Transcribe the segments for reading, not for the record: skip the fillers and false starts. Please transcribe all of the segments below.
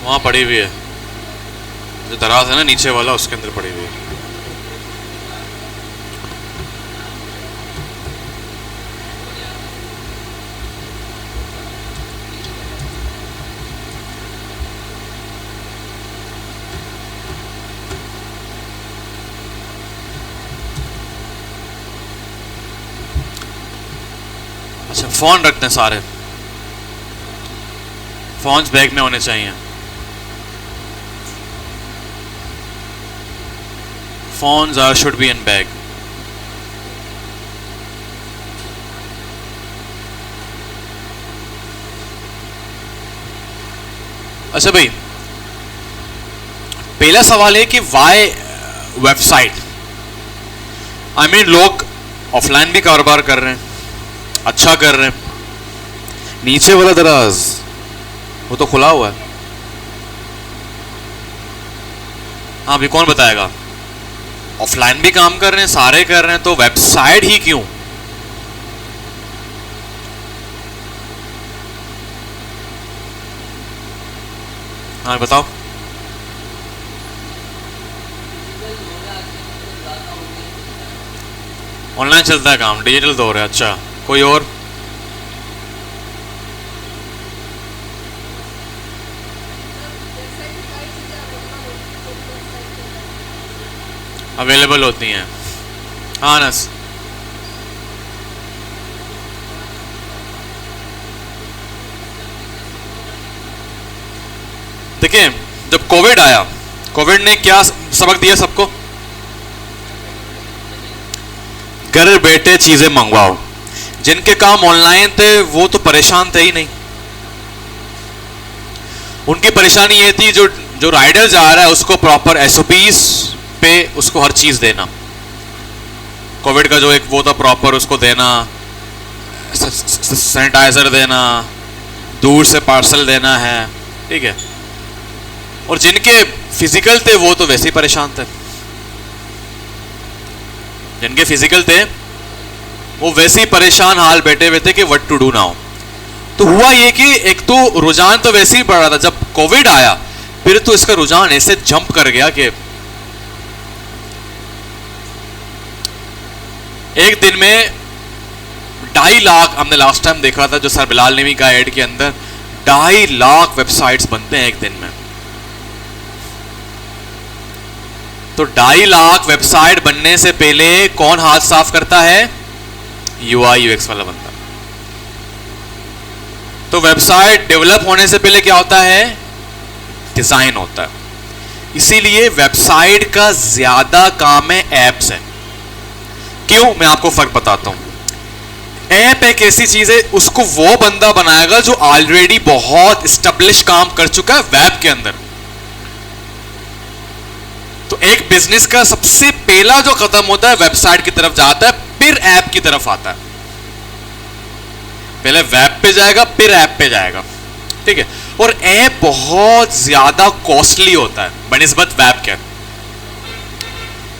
वहाँ पड़ी हुई है, जो दराज है ना नीचे वाला, उसके अंदर पड़ी हुई है। अच्छा, फोन रखते हैं सारे, फोन्स बैग में होने चाहिए। Phones should be in bag. अच्छा भाई, पहला सवाल है कि वाई वेबसाइट। आई मीन लोग ऑफलाइन भी कारोबार कर रहे हैं, अच्छा कर रहे हैं, नीचे वाला दराज वो तो खुला हुआ है। हाँ भी कौन बताएगा, ऑफलाइन भी काम कर रहे हैं, सारे कर रहे हैं, तो वेबसाइट ही क्यों? हाँ बताओ। ऑनलाइन चलता है काम, डिजिटल तो हो रहा है। अच्छा, कोई और? अवेलेबल होती हैं, हाँ नस। देखिए, जब कोविड आया, कोविड ने क्या सबक दिया सबको? घर बैठे चीजें मंगवाओ। जिनके काम ऑनलाइन थे वो तो परेशान थे ही नहीं। उनकी परेशानी ये थी, जो जो राइडर जा रहा है उसको प्रॉपर एसओपीज पे उसको हर चीज देना। कोविड का जो एक वो था प्रॉपर उसको देना, सैनिटाइजर देना, दूर से पार्सल देना है, ठीक है। और जिनके फिजिकल थे वो तो वैसे ही परेशान थे, जिनके फिजिकल थे वो वैसे ही परेशान हाल बैठे हुए थे कि व्हाट टू डू नाउ। तो हुआ ये कि एक तो रुझान तो वैसे ही बढ़ रहा था, जब कोविड आया फिर तो इसका रुझान ऐसे जंप कर गया कि एक दिन में 2.5 लाख, हमने लास्ट टाइम देखा था जो सर बिलाल नेवी का एड के अंदर 2.5 लाख वेबसाइट्स बनते हैं एक दिन में। तो 2.5 लाख वेबसाइट बनने से पहले कौन हाथ साफ करता है? यूआई यूएक्स वाला बंदा। तो वेबसाइट डेवलप होने से पहले क्या होता है? डिजाइन होता है। इसीलिए वेबसाइट का ज्यादा काम है ऐप्स है। क्यों? मैं आपको फर्क बताता हूं। ऐप एक ऐसी चीज है, उसको वो बंदा बनाएगा जो ऑलरेडी बहुत एस्टेब्लिश काम कर चुका है वेब के अंदर। तो एक बिजनेस का सबसे पहला जो कदम होता है वेबसाइट की तरफ जाता है, फिर ऐप की तरफ आता है। पहले वेब पे जाएगा फिर ऐप पे जाएगा, ठीक है। और ऐप बहुत ज्यादा कॉस्टली होता है बनिस्बत वेब के।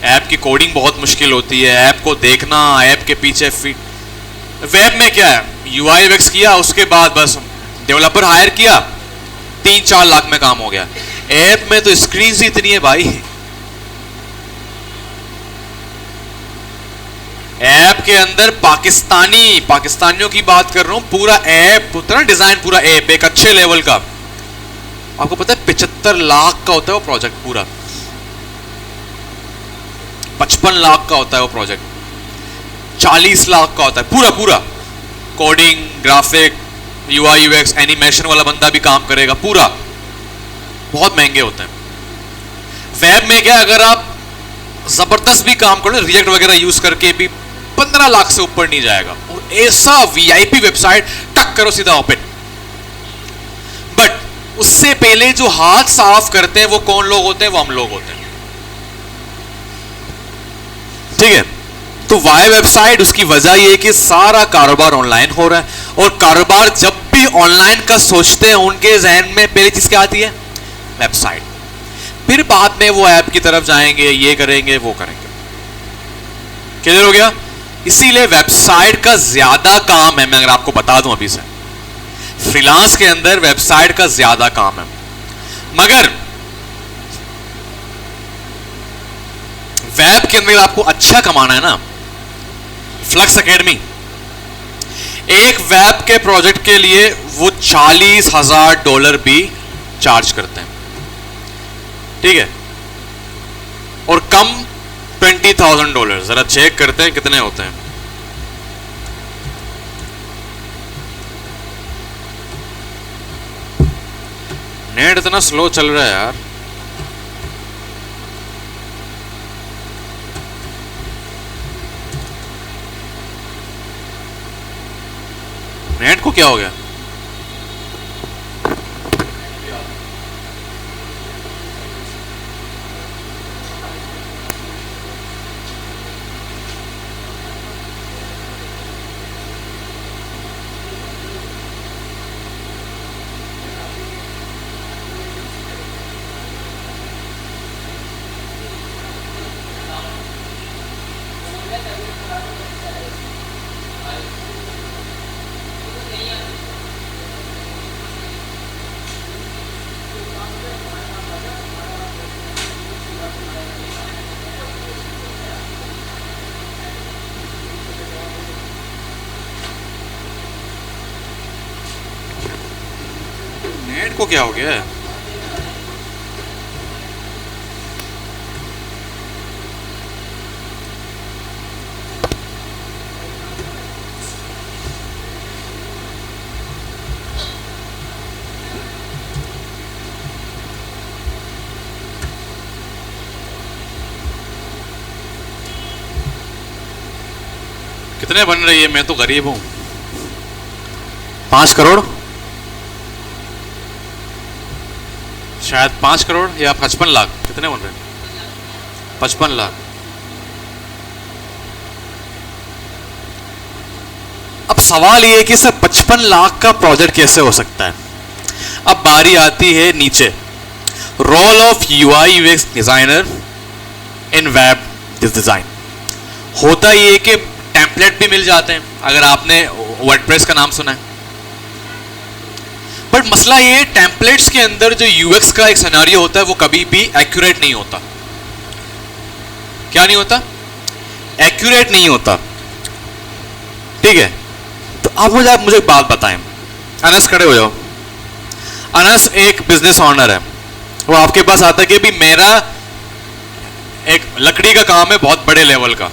ऐप की कोडिंग बहुत मुश्किल होती है, ऐप को देखना, ऐप के पीछे वेब में क्या है, यूआई यूएक्स किया, उसके बाद बस डेवलपर हायर किया, 3-4 लाख में काम हो गया। ऐप में तो स्क्रीन ही इतनी है भाई। ऐप के अंदर पाकिस्तानियों की बात कर रहा हूं, पूरा ऐप होता है ना, डिजाइन पूरा ऐप एक अच्छे लेवल का, आपको पता है 75 लाख का होता है वो प्रोजेक्ट पूरा। 55 लाख का होता है वो प्रोजेक्ट, 40 लाख का होता है पूरा पूरा। Coding, graphic, UI UX, animation वाला बंदा भी काम करेगा पूरा, बहुत महंगे होते हैं। वेब में क्या, अगर आप जबरदस्त भी काम करो, रिएक्ट वगैरह यूज करके भी 15 लाख से ऊपर नहीं जाएगा। और ऐसा वीआईपी वेबसाइट टक करो सीधा ओपन। बट उससे पहले जो हाथ साफ करते हैं वो कौन लोग होते हैं? वो हम लोग होते हैं, ठीक है। तो वाई वेबसाइट, उसकी वजह यह है कि सारा कारोबार ऑनलाइन हो रहा है, और कारोबार जब भी ऑनलाइन का सोचते हैं उनके जहन में पहली चीज क्या आती है? वेबसाइट। फिर बाद में वो ऐप की तरफ जाएंगे, ये करेंगे वो करेंगे। क्लियर हो गया? इसीलिए वेबसाइट का ज्यादा काम है। मैं अगर आपको बता दूं अभी से, फ्रीलांस के अंदर वेबसाइट का ज्यादा काम है। मगर वेब के अंदर आपको अच्छा कमाना है ना, फ्लक्स एकेडमी एक वेब के प्रोजेक्ट के लिए वो $40,000 भी चार्ज करते हैं, ठीक है, और कम $20,000। जरा चेक करते हैं कितने होते हैं। नेट इतना स्लो चल रहा है यार। नेट को क्या हो गया? नेट को क्या हो गया है? कितने बन रही है? मैं तो गरीब हूं। 5 करोड़, शायद 5 करोड़ या 55 लाख। कितने बन रहे हैं? 55 लाख। अब सवाल ये है कि सर 55 लाख का प्रोजेक्ट कैसे हो सकता है? अब बारी आती है नीचे, role of UI UX designer in web design. होता ये कि टेम्पलेट भी मिल जाते हैं, अगर आपने वर्डप्रेस का नाम सुना है। बट मसला ये, टेम्पलेट्स के अंदर जो यूएक्स का एक सिनेरियो होता है वो कभी भी एक्यूरेट नहीं होता। क्या नहीं होता? एक्यूरेट नहीं होता, ठीक है। तो आप मुझे एक बात बताएं। अनस, खड़े हो जाओ। अनस एक बिजनेस ओनर है, वो आपके पास आता है कि भी मेरा एक लकड़ी का काम है बहुत बड़े लेवल का,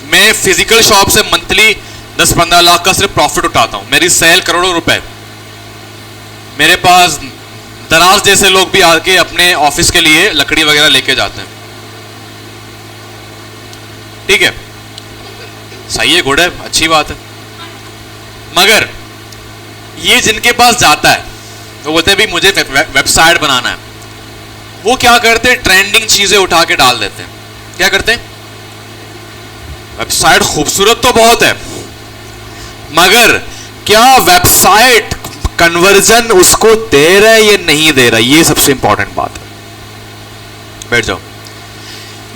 मैं फिजिकल शॉप से मंथली 10-15 लाख का सिर्फ प्रॉफिट उठाता हूं, मेरी सेल करोड़ों रुपए। मेरे पास दराज जैसे लोग भी आके अपने ऑफिस के लिए लकड़ी वगैरह लेके जाते हैं, ठीक है, सही है, गुड है, अच्छी बात है। मगर ये जिनके पास जाता है वो बोलते हैं भी मुझे वेबसाइट बनाना है, वो क्या करते हैं? ट्रेंडिंग चीजें उठा के डाल देते हैं। क्या करते हैं? वेबसाइट खूबसूरत तो बहुत है, मगर क्या वेबसाइट कन्वर्जन उसको दे रहा है या नहीं दे रहा है? ये सबसे इंपॉर्टेंट बात है। बैठ जाओ।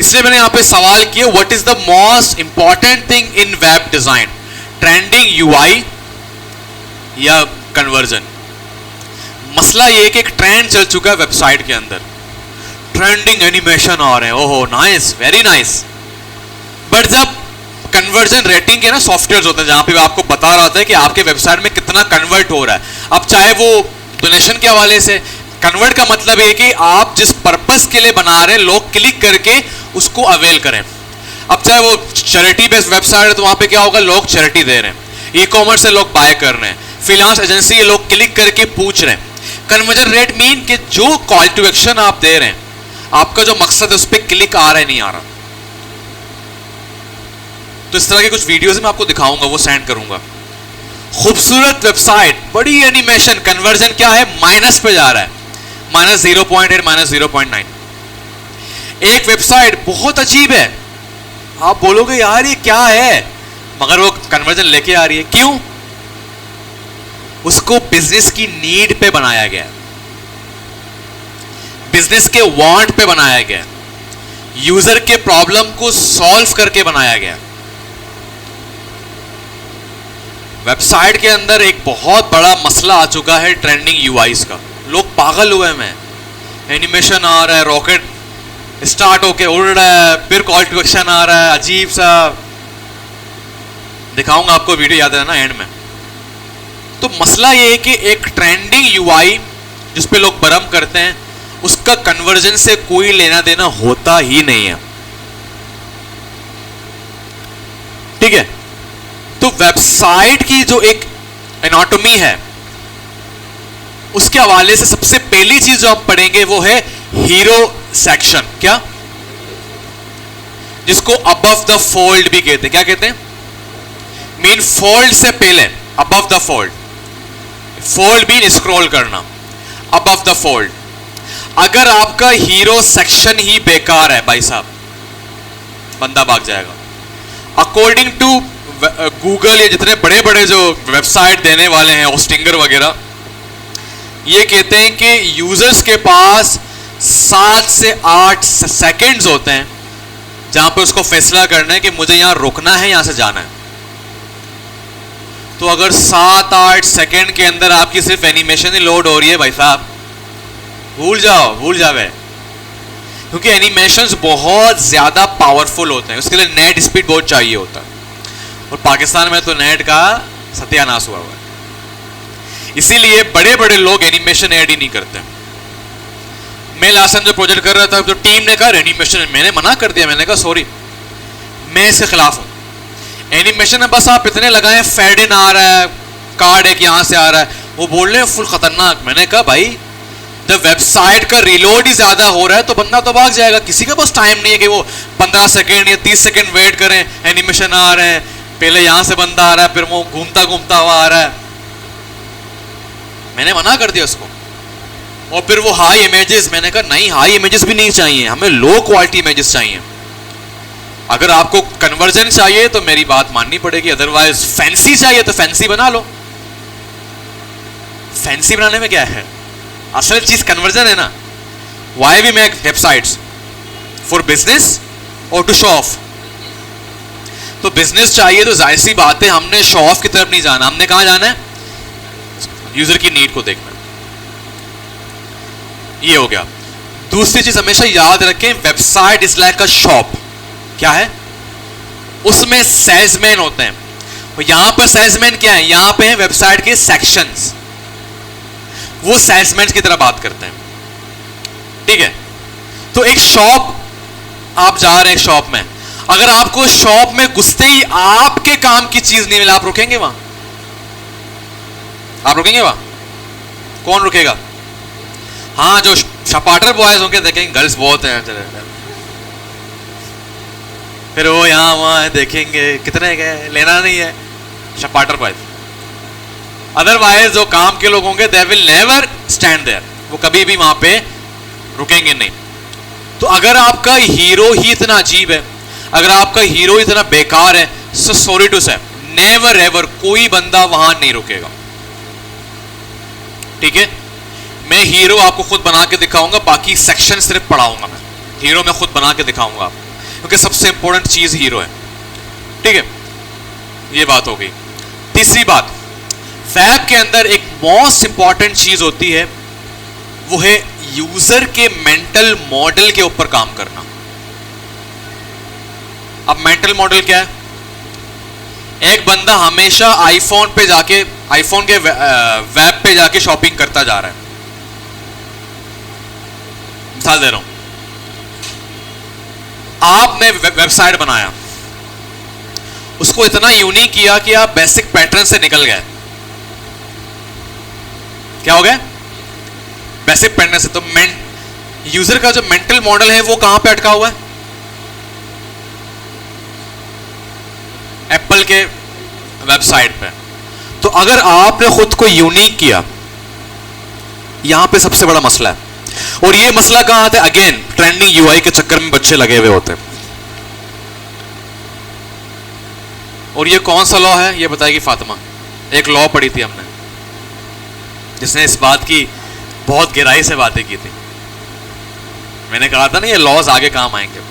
इसलिए मैंने यहां पे सवाल किया, what is the most important thing in web design, trending UI या कन्वर्जन? मसला ये कि एक ट्रेंड चल चुका है वेबसाइट के अंदर, ट्रेंडिंग एनिमेशन आ रहे हैं, ओहो नाइस, वेरी नाइस। बट जब कन्वर्जन रेटिंग के ना सॉफ्टवेयर होते हैं जहां पे आपको बता रहा था कि आपके वेबसाइट में कितना कन्वर्ट हो रहा है, अब चाहे वो डोनेशन के हवाले से, कन्वर्ट का मतलब है कि आप जिस पर्पस के लिए बना रहे हैं लोग क्लिक करके उसको अवेल करें। अब चाहे वो चैरिटी बेस्ड वेबसाइट है तो वहां पे क्या होगा, लोग चैरिटी दे रहे हैं, ई कॉमर्स से लोग बाय कर रहे हैं, फ्रीलांस एजेंसी लोग क्लिक करके पूछ रहे हैं। कन्वर्जन रेट मीन कि जो कॉल टू एक्शन आप दे रहे हैं, आपका जो मकसद है उस पर क्लिक आ रहा है नहीं आ रहा। तो इस तरह के कुछ वीडियोस मैं आपको दिखाऊंगा, वो सेंड करूंगा। खूबसूरत वेबसाइट, बड़ी एनिमेशन, कन्वर्जन क्या है, माइनस पे जा रहा है, -0.8, -0.9। एक वेबसाइट बहुत अजीब है, आप बोलोगे यार ये क्या है, मगर वो कन्वर्जन लेके आ रही है। क्यों? उसको बिजनेस की नीड पे बनाया गया, बिजनेस के वांट पे बनाया गया, यूजर के प्रॉब्लम को सॉल्व करके बनाया गया। वेबसाइट के अंदर एक बहुत बड़ा मसला आ चुका है ट्रेंडिंग यूआईज का, लोग पागल हुए हैं एनिमेशन आ रहा है, रॉकेट स्टार्ट होके उड़ रहा है, फिर कॉल टू एक्शन आ रहा है, अजीब सा। दिखाऊंगा आपको, वीडियो याद है ना एंड में। तो मसला ये है कि एक ट्रेंडिंग यूआई जिस पे लोग बरम करते हैं, उसका कन्वर्जन से कोई लेना देना होता ही नहीं है। ठीक है, तो वेबसाइट की जो एक एनाटॉमी है, उसके हवाले से सबसे पहली चीज जो हम पढ़ेंगे वो है हीरो सेक्शन। क्या? जिसको अबव द फोल्ड भी कहते हैं। क्या कहते हैं? मीन फोल्ड से पहले, above the fold. Fold mean scroll करना, अबव द फोल्ड। अगर आपका हीरो सेक्शन ही बेकार है भाई साहब, बंदा भाग जाएगा। अकॉर्डिंग टू गूगल, ये जितने बड़े बड़े जो वेबसाइट देने वाले हैं, होस्टिंगर वगैरह, ये कहते हैं कि यूजर्स के पास 7 से 8 सेकंड्स होते हैं जहां पे उसको फैसला करना है कि मुझे यहां रुकना है, यहां से जाना है। तो अगर 7-8 सेकंड के अंदर आपकी सिर्फ एनिमेशन ही लोड हो रही है भाई साहब, भूल जावे। क्योंकि एनिमेशंस बहुत ज्यादा पावरफुल होते हैं, उसके लिए नेट स्पीड बहुत चाहिए होता है, और पाकिस्तान में तो नेट का सत्यानाश हुआ है। इसीलिए बड़े बड़े लोग एनिमेशन ऐड ही नहीं करते। मैं लास्ट टाइम जो प्रोजेक्ट कर रहा था, तो टीम ने कहा एनिमेशन, मैंने मना कर दिया। मैंने कहा सॉरी, मैं इसके खिलाफ हूं। एनिमेशन में बस आप इतने लगाएं, फेड इन आ रहा है, कार्ड एक यहां से आ रहा है, वो बोल रहे हैं फुल खतरनाक। मैंने कहा भाई, जब वेबसाइट का रिलोड ही ज्यादा हो रहा है तो बंदा तो भाग जाएगा। किसी के पास टाइम नहीं है कि वो 15 सेकेंड या 30 सेकेंड वेट करें। एनिमेशन आ रहे हैं, पहले यहां से बंदा आ रहा है, फिर वो घूमता घूमता हुआ आ रहा है। मैंने मना कर दिया उसको। और फिर वो हाई इमेजेस, मैंने कहा नहीं, हाई इमेजेस भी नहीं चाहिए हमें, लो क्वालिटी इमेजेस चाहिए। अगर आपको कन्वर्जन चाहिए तो मेरी बात माननी पड़ेगी, अदरवाइज फैंसी चाहिए तो फैंसी बना लो। फैंसी बनाने में क्या है, असल चीज कन्वर्जन है ना। Why we make websites? For business और टू शो ऑफ। तो बिजनेस चाहिए तो जाहिर सी बात है, हमने शो ऑफ की तरफ नहीं जाना। हमने कहां जाना है? यूजर की नीड को देखना। ये हो गया। दूसरी चीज हमेशा याद रखें, website is like a shop. क्या है? उसमें सेल्समैन होते हैं। और यहां पर सेल्समैन क्या है? यहां पे है वेबसाइट के सेक्शंस, वो सेल्समैन की तरह बात करते हैं। ठीक है, तो एक शॉप, आप जा रहे हैं शॉप में, अगर आपको शॉप में घुसते ही आपके काम की चीज नहीं मिला, आप रुकेंगे वहां? आप रुकेंगे वहां? कौन रुकेगा? हाँ, जो शपाटर बॉयज होंगे, देखेंगे गर्ल्स बहुत हैं, फिर वो यहां वहां देखेंगे कितने गए, लेना नहीं है, शपाटर बॉयज। अदरवाइज जो काम के लोग होंगे, they will never stand there, वो कभी भी वहां पे रुकेंगे नहीं। तो अगर आपका हीरो ही इतना अजीब है, अगर आपका हीरो इतना बेकार है, सो सॉरी टू से, नेवर एवर कोई बंदा वहां नहीं रुकेगा। ठीक है, मैं हीरो आपको खुद बना के दिखाऊंगा, बाकी सेक्शन सिर्फ पढ़ाऊंगा। मैं हीरो में खुद बना के दिखाऊंगा आपको, क्योंकि सबसे इंपॉर्टेंट चीज हीरो है। ठीक है, ये बात हो गई। तीसरी बात, वेब के अंदर एक मोस्ट इंपॉर्टेंट चीज होती है, वो है यूजर के मेंटल मॉडल के ऊपर काम करना। अब मेंटल मॉडल क्या है? एक बंदा हमेशा आईफोन पे जाके, आईफोन के वेब पे जाके शॉपिंग करता जा रहा है। मिसाल दे रहा हूं, आपने वेबसाइट बनाया, उसको इतना यूनिक किया कि आप बेसिक पैटर्न से निकल गए। क्या हो गया? बेसिक पैटर्न से। तो यूजर का जो मेंटल मॉडल है वो कहां पे अटका हुआ है? एप्पल के वेबसाइट पे। तो अगर आपने खुद को यूनिक किया, यहां पे सबसे बड़ा मसला है। और ये मसला कहां आता है? अगेन ट्रेंडिंग यूआई के चक्कर में बच्चे लगे हुए होते हैं। और ये कौन सा लॉ है, ये बताएगी फातिमा। एक लॉ पढ़ी थी हमने, जिसने इस बात की बहुत गहराई से बातें की थी। मैंने कहा था ना, ये लॉज आगे काम आएंगे।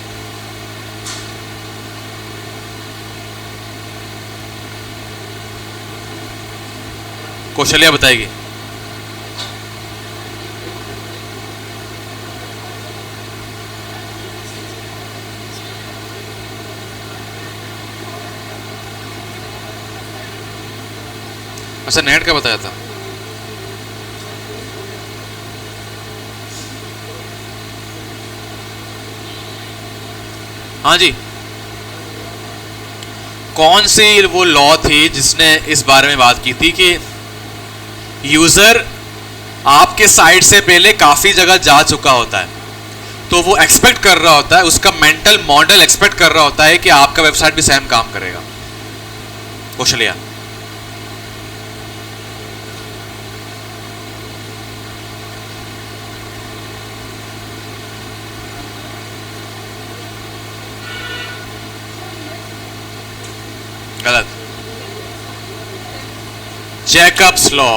कौशल्या बताएगी। अच्छा, नेट का बताया था। हाँ जी, कौन सी वो लॉ थी जिसने इस बारे में बात की थी कि यूजर आपके साइट से पहले काफी जगह जा चुका होता है, तो वो एक्सपेक्ट कर रहा होता है, उसका मेंटल मॉडल एक्सपेक्ट कर रहा होता है कि आपका वेबसाइट भी सेम काम करेगा। कौशल्या, गलत। जैकब्स लॉ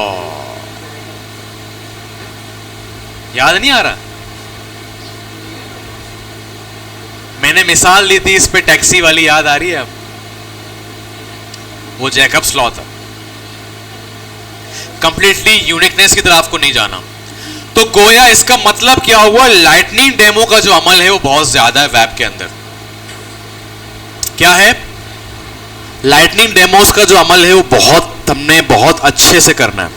याद नहीं आ रहा? मैंने मिसाल दी थी इस पे, टैक्सी वाली, याद आ रही है अब? वो जैकब्स लॉ था। कंप्लीटली यूनिकनेस की तरफ आपको नहीं जाना। तो गोया इसका मतलब क्या हुआ? लाइटनिंग डेमो का जो अमल है वो बहुत ज्यादा है वेब के अंदर। क्या है? लाइटनिंग डेमोस का जो अमल है वो हमने बहुत अच्छे से करना है।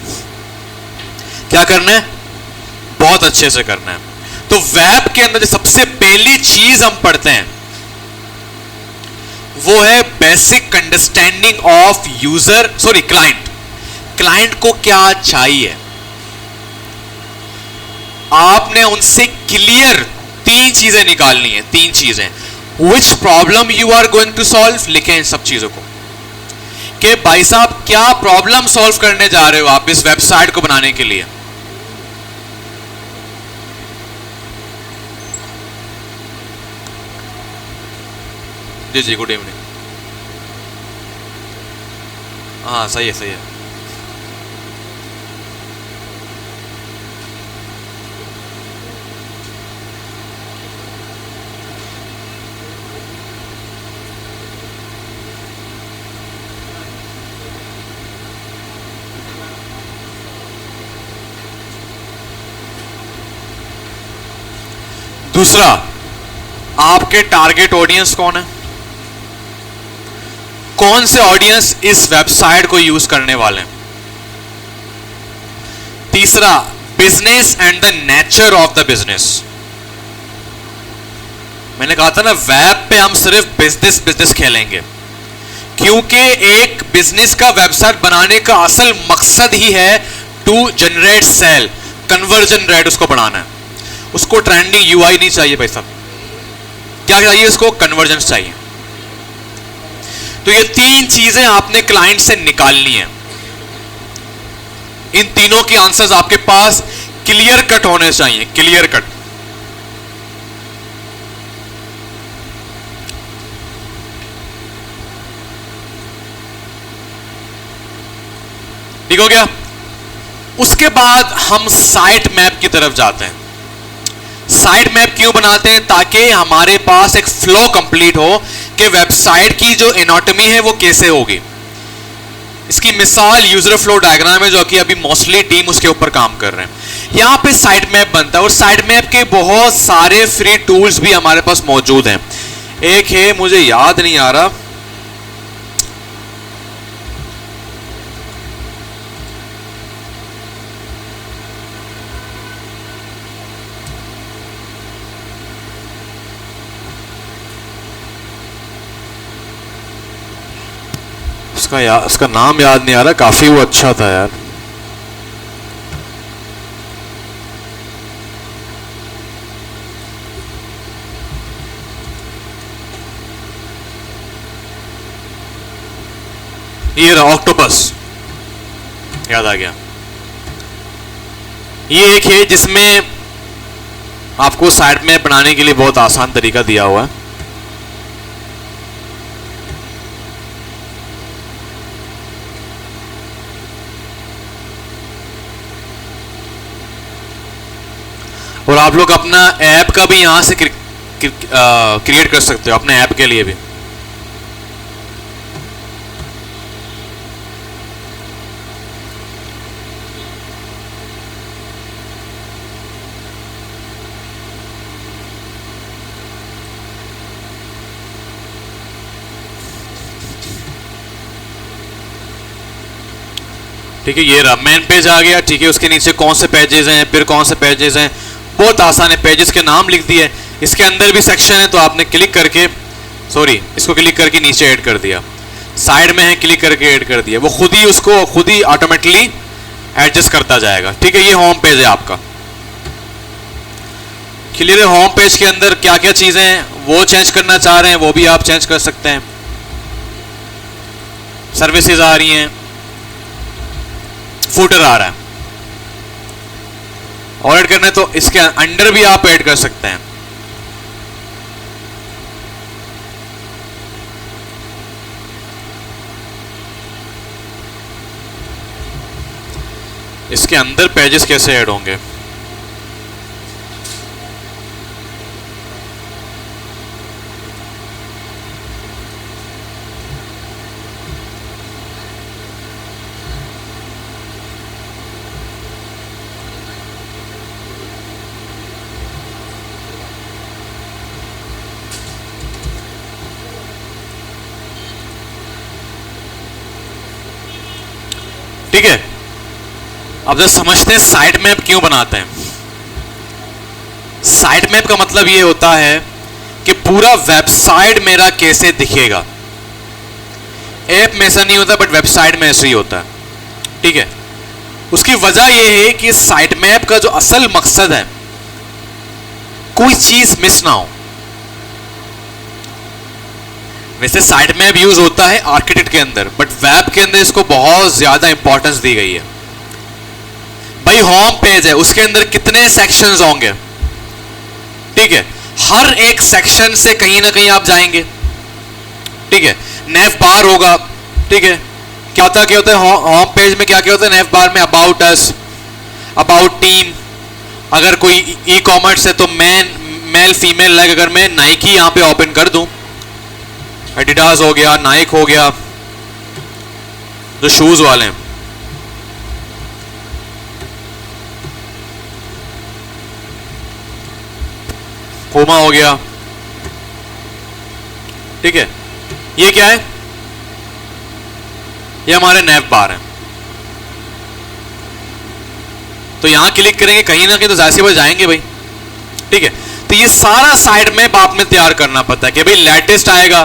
क्या करना है? बहुत अच्छे से करना है। तो वेब के अंदर सबसे पहली चीज हम पढ़ते हैं वो है basic understanding of user, sorry client. Client को क्या चाहिए? आपने उनसे क्लियर 3 चीजें निकालनी है। 3 चीजें, which problem you are going to solve, लिखें इन सब चीजों को कि भाई साहब क्या प्रॉब्लम सॉल्व करने जा रहे हो आप इस वेबसाइट को बनाने के लिए। जी जी, गुड इवनिंग। हाँ सही है, सही है। दूसरा, आपके टारगेट ऑडियंस कौन है? कौन से ऑडियंस इस वेबसाइट को यूज करने वाले हैं? तीसरा, business and the nature of the business. मैंने कहा था ना, वेब पे हम सिर्फ बिजनेस बिजनेस खेलेंगे, क्योंकि एक बिजनेस का वेबसाइट बनाने का असल मकसद ही है to generate sale, conversion rate उसको बढ़ाना है। उसको ट्रेंडिंग यूआई नहीं चाहिए भाई साहब। क्या चाहिए उसको? कन्वर्जेंस चाहिए। तो ये 3 चीजें आपने क्लाइंट से निकालनी है। इन तीनों के आंसर्स आपके पास क्लियर कट होने चाहिए, क्लियर कट। ठीक हो गया? उसके बाद हम साइट मैप की तरफ जाते हैं। साइट मैप क्यों बनाते हैं? ताकि हमारे पास एक फ्लो कंप्लीट हो कि वेबसाइट की जो एनाटॉमी है वो कैसे होगी। इसकी मिसाल यूजर फ्लो डायग्राम है, जो कि अभी मोस्टली टीम उसके ऊपर काम कर रहे हैं। यहां पे साइट मैप बनता है और साइट मैप के बहुत सारे फ्री टूल्स भी हमारे पास मौजूद हैं। एक है, मुझे याद नहीं आ रहा, उसका नाम याद नहीं आ रहा, काफी वो अच्छा था यार। ये रहा, ऑक्टोपस, याद आ गया। ये एक है जिसमें आपको साइट मैप बनाने के लिए बहुत आसान तरीका दिया हुआ है। और आप लोग अपना ऐप का भी यहां से क्रिएट कर सकते हो, अपने ऐप के लिए भी। ठीक है, ये रहा मेन पेज आ गया। ठीक है, उसके नीचे कौन से पेजेस हैं, फिर कौन से पेजेस हैं, बहुत आसान है, पेजेस के नाम लिख दिए। इसके अंदर भी सेक्शन है तो आपने क्लिक करके, सॉरी इसको क्लिक करके नीचे ऐड कर दिया, साइड में है क्लिक करके ऐड कर दिया, वो खुद ही उसको खुद ही ऑटोमेटिकली एडजस्ट करता जाएगा। ठीक है, ये होम पेज है आपका। क्लियर है, होम पेज के अंदर क्या क्या चीजें हैं वो चेंज करना चाह रहे हैं वो भी आप चेंज कर सकते हैं। सर्विसेज आ रही हैं, फुटर आ रहा है, और ऐड करना है तो इसके अंडर भी आप ऐड कर सकते हैं। इसके अंदर पेजेस कैसे ऐड होंगे, ठीक है। अब जब समझते हैं साइट मैप क्यों बनाते हैं। साइट मैप का मतलब ये होता है कि पूरा वेबसाइट मेरा कैसे दिखेगा। ऐप में ऐसा नहीं होता, बट वेबसाइट में ऐसे ही होता है। ठीक है, उसकी वजह यह है कि साइट मैप का जो असल मकसद है, कोई चीज मिस ना हो। वैसे साइट मैप यूज होता है आर्किटेक्ट के अंदर, बट वेब के अंदर इसको बहुत ज्यादा इंपॉर्टेंस दी गई है। भाई होम पेज है, उसके अंदर कितने सेक्शंस होंगे। ठीक है, हर एक सेक्शन से कहीं ना कहीं आप जाएंगे। ठीक है, नेव बार होगा। ठीक है, क्या होता है होम पेज में, क्या होता है नेव बार में, अबाउट अस, अबाउट टीम। अगर कोई ई कॉमर्स है तो मेल फीमेल, लाइक अगर मैं नाइकी यहां पे ओपन कर दूं, एडिडास हो गया, नाइक हो गया, जो शूज वाले हैं, पूमा हो गया। ठीक है, ये क्या है, ये हमारे नेव बार हैं। तो यहां क्लिक करेंगे कहीं ना कहीं तो जाहिर सी बात जाएंगे भाई। ठीक है, तो ये सारा साइट मैप आपने तैयार करना पड़ता है कि भाई लेटेस्ट आएगा,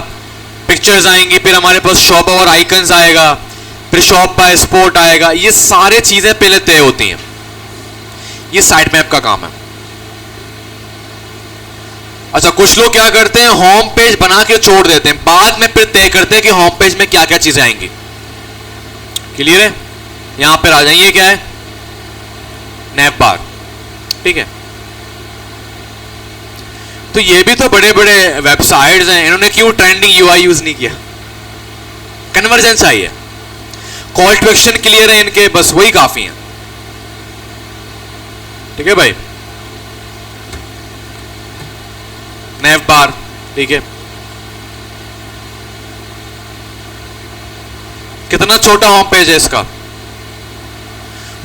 पिक्चर्स आएंगी, फिर हमारे पास शॉप और आइकन्स आएगा, फिर शॉप बाय स्पोर्ट आएगा। ये सारे चीजें पहले तय होती हैं। ये साइट मैप का काम है। अच्छा, कुछ लोग क्या करते हैं, होम पेज बना के छोड़ देते हैं, बाद में फिर तय करते हैं कि होम पेज में क्या क्या चीजें आएंगी। क्लियर है, यहां पर आ जाइए, क्या है नेव बार। ठीक है, तो ये भी तो बड़े बड़े वेबसाइट्स हैं, इन्होंने क्यों ट्रेंडिंग यूआई यूज नहीं किया। कन्वर्जेंस आई है, कॉल टू एक्शन क्लियर है इनके, बस वही काफी है। ठीक है भाई, नेव बार। ठीक है, कितना छोटा होम पेज है इसका।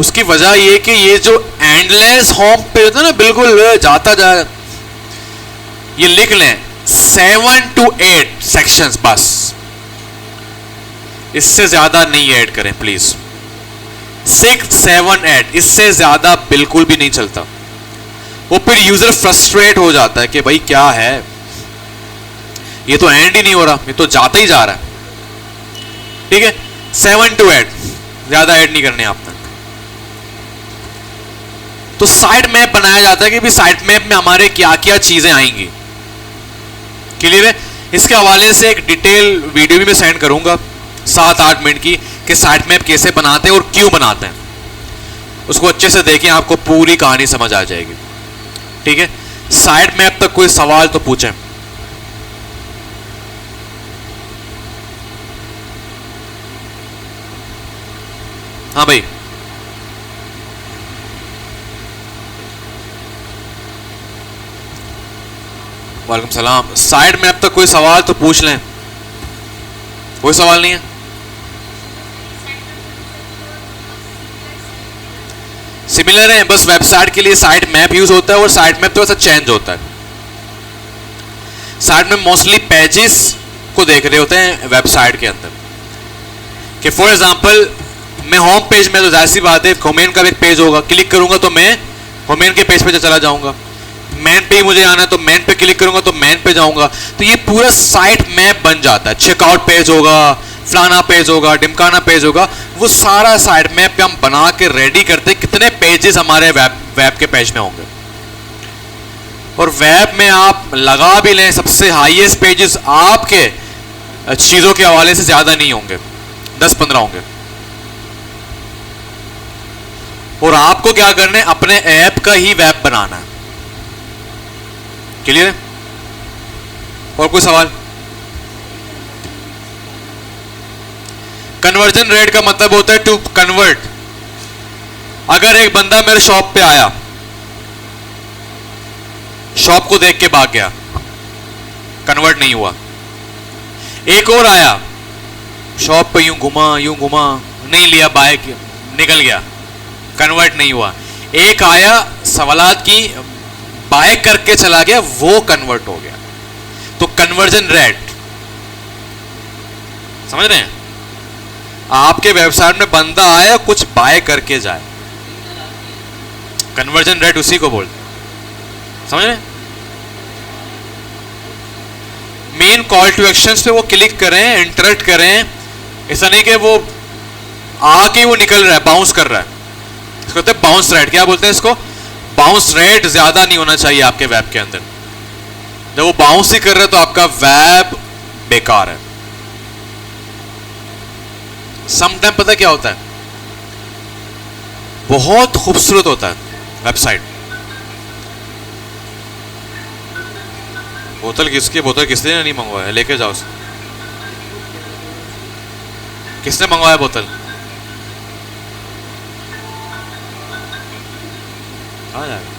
उसकी वजह ये कि ये जो एंडलेस होम पेज होता है ना, बिल्कुल जाता जाए, ये लिख लें 7 to 8 सेक्शंस, बस इससे ज्यादा नहीं ऐड करें प्लीज। 6, 7, 8 इससे ज्यादा बिल्कुल भी नहीं चलता। वो फिर यूजर फ्रस्ट्रेट हो जाता है कि भाई क्या है, ये तो एंड ही नहीं हो रहा, ये तो जाता ही जा रहा है। ठीक है, 7 to 8 ज्यादा ऐड नहीं करने आपने। तो साइट मैप बनाया जाता है कि भी साइट मैप में हमारे क्या क्या चीजें आएंगी। क्लियर है, इसके हवाले से एक डिटेल वीडियो भी मैं सेंड करूंगा 7-8 मिनट की, कि साइट मैप कैसे बनाते हैं और क्यों बनाते हैं। उसको अच्छे से देखें, आपको पूरी कहानी समझ आ जाएगी। ठीक है, साइट मैप तक कोई सवाल तो पूछें। हाँ भाई, वालेकुम सलाम। साइड मैप तक कोई सवाल तो पूछ लें। कोई सवाल नहीं है? सिमिलर है, बस वेबसाइट के लिए साइट मैप यूज होता है और साइट मैप थोड़ा सा चेंज होता है। साइट में मोस्टली पेजेस को देख रहे होते हैं वेबसाइट के अंदर, कि फॉर एग्जांपल मैं होम पेज में, तो जाहिर सी बात है होमेन का भी एक पेज होगा, क्लिक करूंगा तो मैं होमेन के पेज पे चला जाऊंगा। मैन पे ही मुझे आना है तो मैन पे क्लिक करूंगा तो मैन पे जाऊंगा। तो ये पूरा साइट मैप बन जाता है। चेकआउट पेज होगा, फलाना पेज होगा, डिमकाना पेज होगा, वो सारा साइट मैप पे हम बना के रेडी करते हैं कितने पेजेस हमारे वेब के पेज में होंगे। और वेब में आप लगा भी लें सबसे हाईएस्ट पेजेस आपके चीजों के हवाले से ज्यादा नहीं होंगे, 10-15 होंगे। और आपको क्या करना है, अपने ऐप का ही वेब बनाना है। क्लियर है? और कोई सवाल? कन्वर्जन रेट का मतलब होता है टू कन्वर्ट। अगर एक बंदा मेरे शॉप पे आया, शॉप को देख के भाग गया, कन्वर्ट नहीं हुआ। एक और आया, शॉप पे यूं घुमा, नहीं लिया, बाय किया, निकल गया, कन्वर्ट नहीं हुआ। एक आया, सवालात की, बाय करके चला गया, वो कन्वर्ट हो गया। तो कन्वर्जन रेट समझ रहे हैं? आपके वेबसाइट में बंदा आया, कुछ बाय करके जाए, कन्वर्जन रेट उसी को बोलते हैं। समझ रहे हैं? मेन कॉल टू एक्शंस पे वो क्लिक करें, इंटरेक्ट करें। ऐसा नहीं कि वो आके वो निकल रहा है, बाउंस कर रहा है। इसको कहते हैं बाउंस रेट। क्या बोलते हैं इसको? बाउंस रेट ज्यादा नहीं होना चाहिए आपके वेब के अंदर। जब वो बाउंस ही कर रहा है तो आपका वेब बेकार है। समटाइम पता क्या होता है, बहुत खूबसूरत होता है वेबसाइट। बोतल किसकी? बोतल किसने नहीं मंगवाया? लेके जाओ। किसने मंगवाया बोतल? आ जाएगा।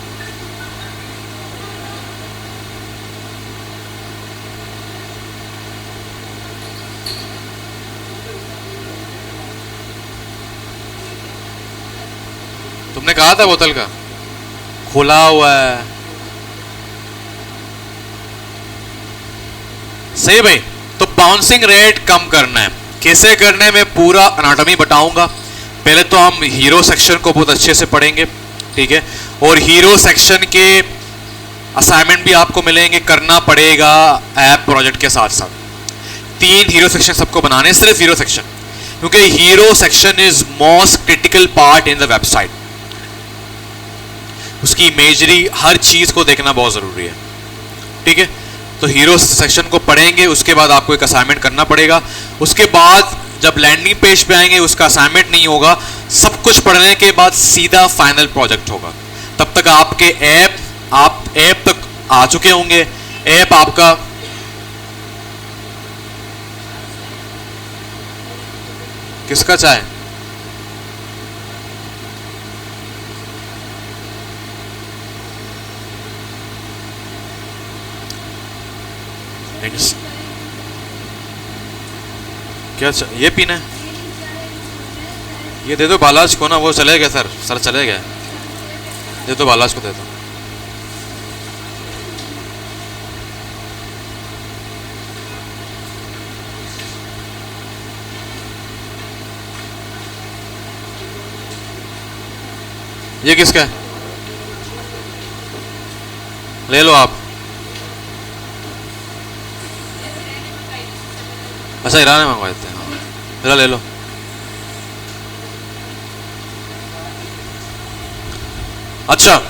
तुमने कहा था बोतल का खुला हुआ है। सही भाई। तो बाउंसिंग रेट कम करना है, कैसे करना है मैं पूरा एनाटॉमी बताऊंगा। पहले तो हम हीरो सेक्शन को बहुत अच्छे से पढ़ेंगे, ठीक है। और हीरो सेक्शन के असाइनमेंट भी आपको मिलेंगे, करना पड़ेगा ऐप प्रोजेक्ट के साथ साथ। 3 हीरो सेक्शन सबको बनाने, सिर्फ हीरो सेक्शन, क्योंकि hero section is most critical part in the website. उसकी इमेजरी, हर चीज को देखना बहुत जरूरी है, ठीक है। तो हीरो सेक्शन को पढ़ेंगे, उसके बाद आपको एक असाइनमेंट करना पड़ेगा। उसके बाद जब लैंडिंग पेज पे आएंगे उसका असाइनमेंट नहीं होगा। सब कुछ पढ़ने के बाद सीधा फाइनल प्रोजेक्ट होगा। तब तक आपके आप ऐप तक आ चुके होंगे। ऐप आपका किसका चाहे? क्या ये पीना है? ये दे दो बालाज को ना, वो चले गए सर चले गए। दे दो बालाज को, दे दो। ये किसका है? ले लो आप। अच्छा, हीरा ने मंगवाए थे। हाँ, हीरा ले लो। अच्छा,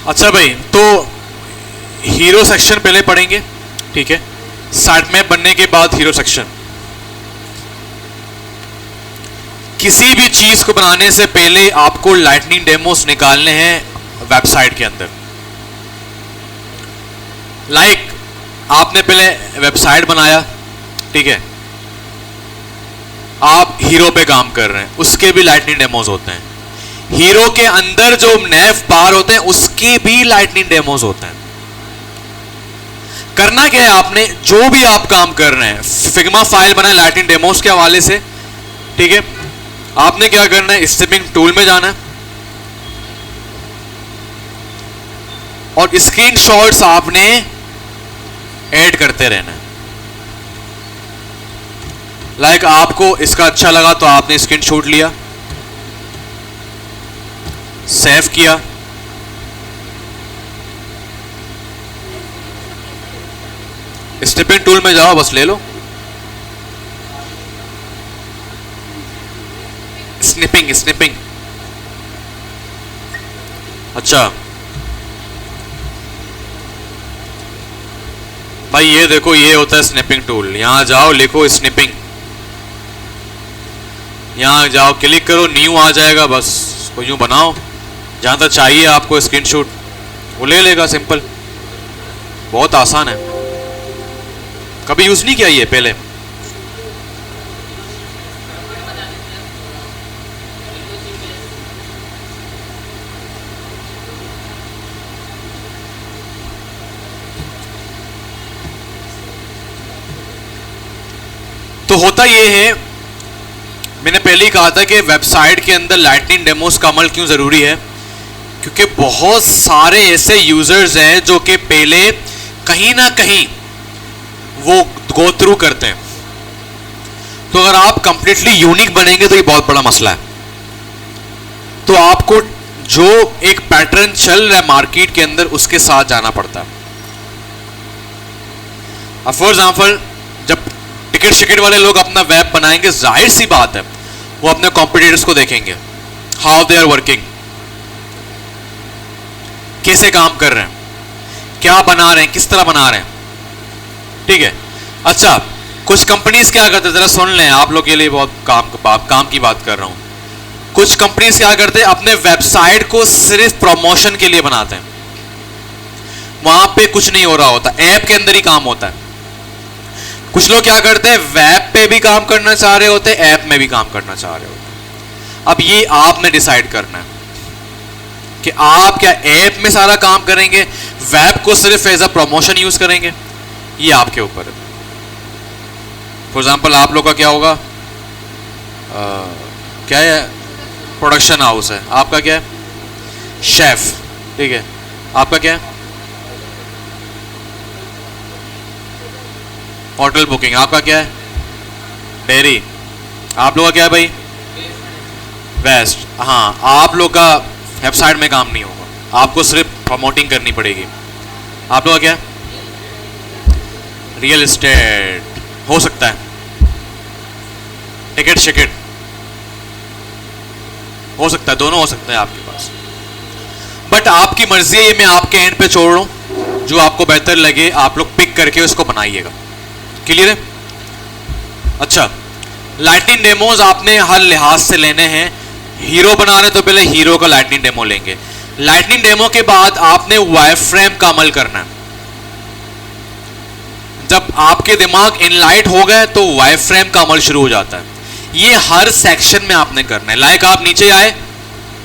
अच्छा भाई, तो हीरो सेक्शन पहले पढ़ेंगे, ठीक है। साइट मैप बनने के बाद हीरो सेक्शन। किसी भी चीज को बनाने से पहले आपको लाइटनिंग डेमोस निकालने हैं वेबसाइट के अंदर। लाइक आपने पहले वेबसाइट बनाया, ठीक है, आप हीरो पे काम कर रहे हैं, उसके भी लाइटनिंग डेमोस होते हैं। हीरो के अंदर जो नेव बार होते हैं उसके भी लाइटनिंग डेमोस होते हैं। करना क्या है आपने, जो भी आप काम कर रहे हैं, फिग्मा फाइल बनाए लाइटनिंग डेमोस के हवाले से, ठीक है। आपने क्या करना है, स्ट्रिपिंग टूल में जाना है और स्क्रीनशॉट्स आपने ऐड करते रहना है। लाइक आपको इसका अच्छा लगा तो आपने स्क्रीनशॉट लिया, सेव किया, स्ट्रिपिंग टूल में जाओ, बस ले लो, स्निपिंग स्निपिंग। अच्छा भाई ये देखो, ये होता है स्निपिंग टूल। यहां जाओ, लिखो स्निपिंग, यहां जाओ, क्लिक करो, न्यू आ जाएगा, बस इसको यूं बनाओ, जहां तक चाहिए आपको स्क्रीनशॉट वो ले लेगा। सिंपल, बहुत आसान है। कभी यूज नहीं किया ये पहले? तो होता ये है, मैंने पहले ही कहा था कि वेबसाइट के अंदर लाइटनिंग डेमोस का अमल क्यों जरूरी है, क्योंकि बहुत सारे ऐसे यूजर्स हैं जो कि पहले कहीं ना कहीं वो गो थ्रू करते हैं। तो अगर आप कंप्लीटली यूनिक बनेंगे तो ये बहुत बड़ा मसला है। तो आपको जो एक पैटर्न चल रहा है मार्केट के अंदर उसके साथ जाना पड़ता है। अब फॉर एग्जाम्पल, जब टिकट शिकट वाले लोग अपना वेब बनाएंगे, जाहिर सी बात है वो अपने कॉम्पिटिटर्स को देखेंगे, हाउ दे आर वर्किंग, कैसे काम कर रहे हैं, क्या बना रहे हैं, किस तरह बना रहे हैं, ठीक है। अच्छा, कुछ कंपनीज क्या करते हैं, जरा सुन लें, आप लोग के लिए बहुत काम की बात कर रहा हूं। कुछ कंपनीज क्या करते हैं, अपने वेबसाइट को सिर्फ प्रमोशन के लिए बनाते हैं, वहां पे कुछ नहीं हो रहा होता, ऐप के अंदर ही काम होता है। कुछ लोग क्या करते हैं, वेब पे भी काम करना चाह रहे होते हैं, ऐप में भी काम करना चाह रहे होते हैं। अब ये आपने डिसाइड करना है कि आप क्या ऐप में सारा काम करेंगे, वेब को सिर्फ एज अ प्रमोशन यूज करेंगे, ये आपके ऊपर है। फॉर एग्जाम्पल, आप लोग का क्या होगा, क्या है, प्रोडक्शन हाउस है, आपका क्या है, शेफ, ठीक है, आपका क्या है, होटल बुकिंग, आपका क्या है, डेयरी, आप लोग का क्या है भाई, वेस्ट। हाँ, आप लोग का वेबसाइट में काम नहीं होगा, आपको सिर्फ प्रमोटिंग करनी पड़ेगी। आप लोग का क्या है, रियल एस्टेट, हो सकता है, टिकट शिकट हो सकता है, दोनों हो सकता है आपके पास। बट आपकी मर्जी है, ये मैं आपके एंड पे छोड़ रहा हूं, जो आपको बेहतर लगे आप लोग पिक करके उसको बनाइएगा। क्लियर है? अच्छा, लाइटनिंग डेमोज आपने हर लिहाज से लेने हैं। हीरो बना रहे तो पहले हीरो का लाइटनिंग डेमो लेंगे, लाइटनिंग डेमो के बाद आपने वायरफ्रेम का अमल करना है। जब आपके दिमाग इनलाइट हो गए तो वायरफ्रेम का अमल शुरू हो जाता है। ये हर सेक्शन में आपने करना है। लाइक आप नीचे आए,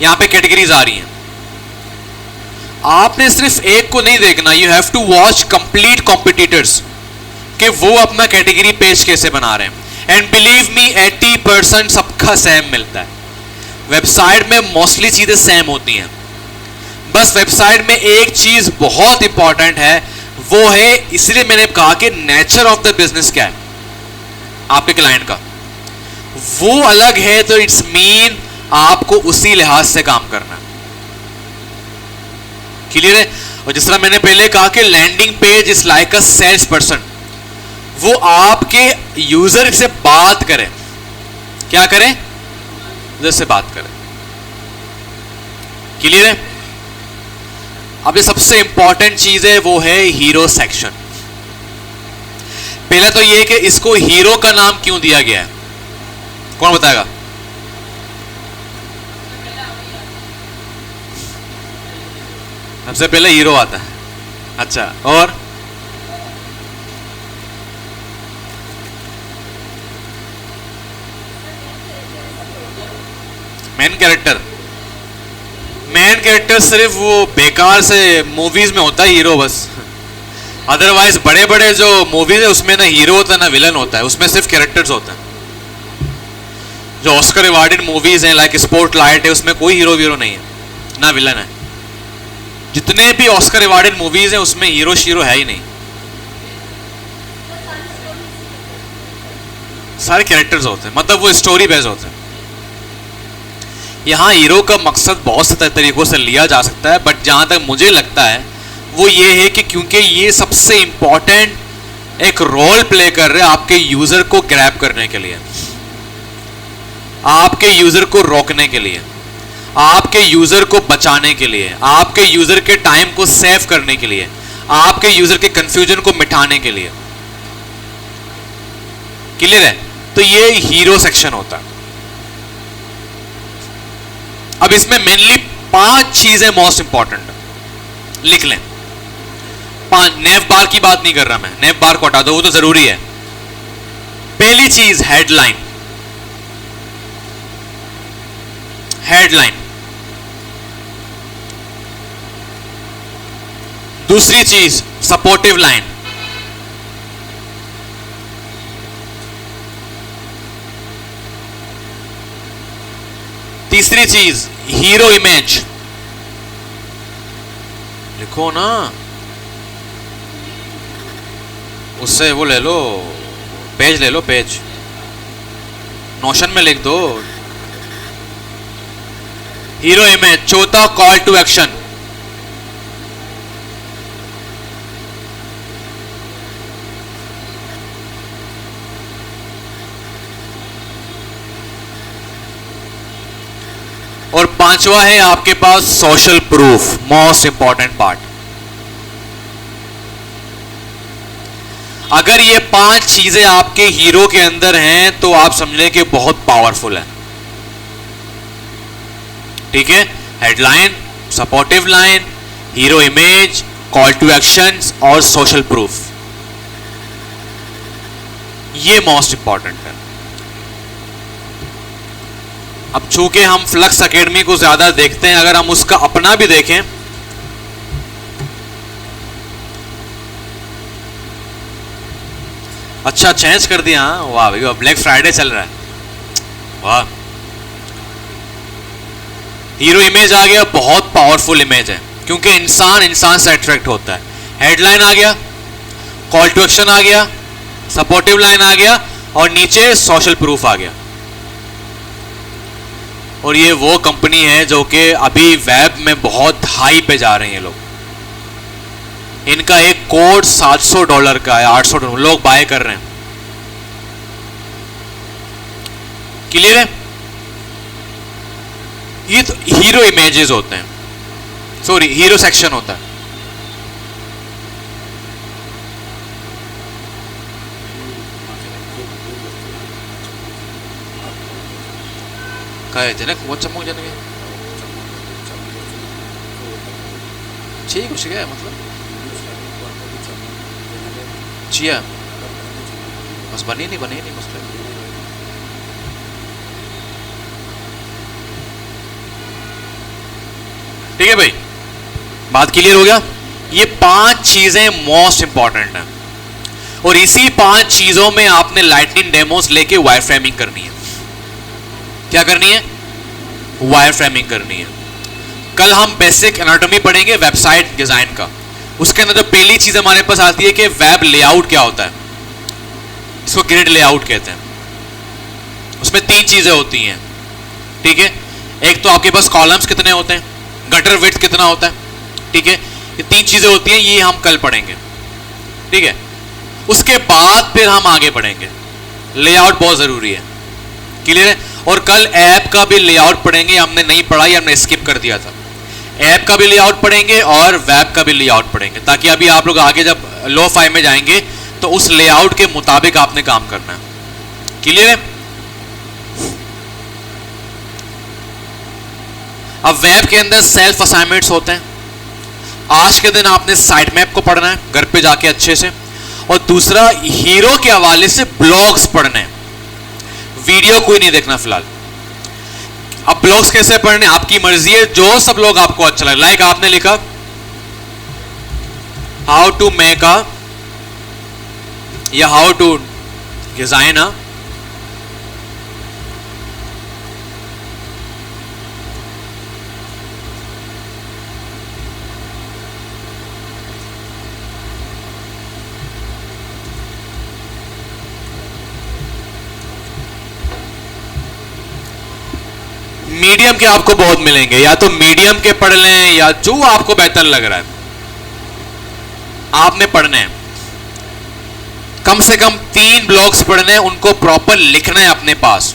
यहां पे कैटेगरीज आ रही हैं, आपने सिर्फ एक को नहीं देखना, you have to watch complete competitors कि वो अपना कैटेगरी पेज कैसे बना रहे हैं। एंड बिलीव मी, 80% सबका सेम मिलता है। वेबसाइट में मोस्टली चीजें सेम होती हैं, बस वेबसाइट में एक चीज बहुत इंपॉर्टेंट है, वो है, इसलिए मैंने कहा कि नेचर ऑफ द बिजनेस क्या है आपके क्लाइंट का, वो अलग है। तो इट्स मीन आपको उसी लिहाज से काम करना है। क्लियर है? और जिस तरह मैंने पहले कहा कि landing page is like a sales person, वो आपके यूजर से बात करें। क्या करें? यूजर से बात करें। क्लियर है? अब ये सबसे इंपॉर्टेंट चीज है, वो है हीरो सेक्शन। पहला तो ये कि इसको हीरो का नाम क्यों दिया गया है, कौन बताएगा? सबसे पहले हीरो आता है। अच्छा, और मेन कैरेक्टर, कैरेक्टर सिर्फ वो बेकार से मूवीज में होता है हीरो बस, अदरवाइज बड़े बड़े जो मूवीज है उसमें ना हीरो होता है ना विलन होता है, उसमें सिर्फ कैरेक्टर्स होते हैं। जो ऑस्कर अवार्डेड मूवीज हैं लाइक स्पॉटलाइट है, उसमें कोई हीरो वीरो नहीं है ना विलन है। जितने भी ऑस्कर अवार्डेड मूवीज हैं उसमें हीरो शीरो है ही नहीं, सारे कैरेक्टर्स होते हैं, मतलब वो स्टोरी बेस्ड होते हैं। यहाँ हीरो का मकसद बहुत से तरीकों से लिया जा सकता है, बट जहाँ तक मुझे लगता है वो ये है कि क्योंकि ये सबसे इंपॉर्टेंट एक रोल प्ले कर रहे हैं आपके यूजर को ग्रैब करने के लिए, आपके यूजर को रोकने के लिए, आपके यूजर को बचाने के लिए, आपके यूजर के टाइम को सेव करने के लिए, आपके यूजर के कंफ्यूजन को मिटाने के लिए। क्लियर है? तो ये हीरो सेक्शन होता है। अब इसमें मेनली 5 चीजें मोस्ट इंपॉर्टेंट लिख लें। 5 नेव बार की बात नहीं कर रहा मैं, नेव बार को हटा दो, वो तो जरूरी है। पहली चीज हेडलाइन, हेडलाइन। दूसरी चीज सपोर्टिव लाइन, तीसरी चीज हीरो इमेज, लिखो ना, उससे वो ले लो, पेज ले लो, पेज नोशन में लिख दो, हीरो इमेज। चौथा कॉल टू एक्शन, और 5वां है आपके पास social proof, most important part. अगर ये 5 चीजें आपके हीरो के अंदर हैं तो आप समझ लें कि बहुत पावरफुल है। ठीक है? Headline, supportive line, hero image, call to actions और सोशल प्रूफ, ये मोस्ट इंपॉर्टेंट है। अब चूंकि हम फ्लक्स एकेडमी को ज्यादा देखते हैं, अगर हम उसका अपना भी देखें, अच्छा चेंज कर दिया। वाह भैया, ब्लैक फ्राइडे चल रहा है, वाह। हीरो इमेज आ गया, बहुत पावरफुल इमेज है क्योंकि इंसान से अट्रैक्ट होता है। हेडलाइन आ गया, कॉल टू एक्शन आ गया, सपोर्टिव लाइन आ गया और नीचे सोशल प्रूफ आ गया। और ये वो कंपनी है जो कि अभी वेब में बहुत हाई पे जा रहे हैं ये लोग। इनका एक कोड $700 का है, $800 लोग बाय कर रहे हैं। क्लियर है? ये तो हीरो इमेजेस होते हैं, सॉरी हीरो सेक्शन होता है। काय जनक वो चमक जनक ठीक कुछ क्या मतलब चिया बस बने नहीं मसला। ठीक है भाई, बात क्लियर हो गया? ये 5 चीजें मोस्ट इंपॉर्टेंट हैं और इसी 5 चीजों में आपने लाइटनिंग डेमोस लेके वायर फ्रेमिंग करनी है। क्या करनी है? वायर फ्रेमिंग करनी है। कल हम बेसिक एनाटॉमी पढ़ेंगे वेबसाइट डिजाइन का, उसके अंदर जो पहली चीज हमारे पास आती है कि वेब लेआउट क्या होता है, इसको ग्रिड लेआउट कहते हैं। उसमें 3 चीजें होती हैं। ठीक है? एक तो आपके पास कॉलम्स कितने होते हैं, गटर विड्थ कितना होता है। ठीक है? ये 3 चीजें होती हैं, ये हम कल पढ़ेंगे। ठीक है? उसके बाद फिर हम आगे बढ़ेंगे। लेआउट बहुत जरूरी है। क्लियर है? और कल ऐप का भी लेआउट पढ़ेंगे, हमने नहीं पढ़ा, हमने स्किप कर दिया था। ऐप का भी लेआउट पढ़ेंगे और वेब का भी लेआउट पढ़ेंगे, ताकि अभी आप लोग आगे जब लो 5 में जाएंगे तो उस लेआउट के मुताबिक आपने काम करना है। क्लियर है? अब वेब के अंदर सेल्फ असाइनमेंट्स होते हैं। आज के दिन आपने साइट मैप को पढ़ना है घर पे जाके अच्छे से, और दूसरा हीरो के हवाले से ब्लॉग्स पढ़ने हैं। वीडियो कोई नहीं देखना फिलहाल। अब ब्लॉग्स कैसे पढ़ने आपकी मर्जी है, जो सब लोग आपको अच्छा लगे। लाइक आपने लिखा हाउ टू मेक अ या how to design a medium के आपको बहुत मिलेंगे, या तो मीडियम के पढ़ लें या जो आपको बेहतर लग रहा है आपने पढ़ने हैं। कम से कम 3 ब्लॉग्स पढ़ने हैं, उनको प्रॉपर लिखना है अपने पास,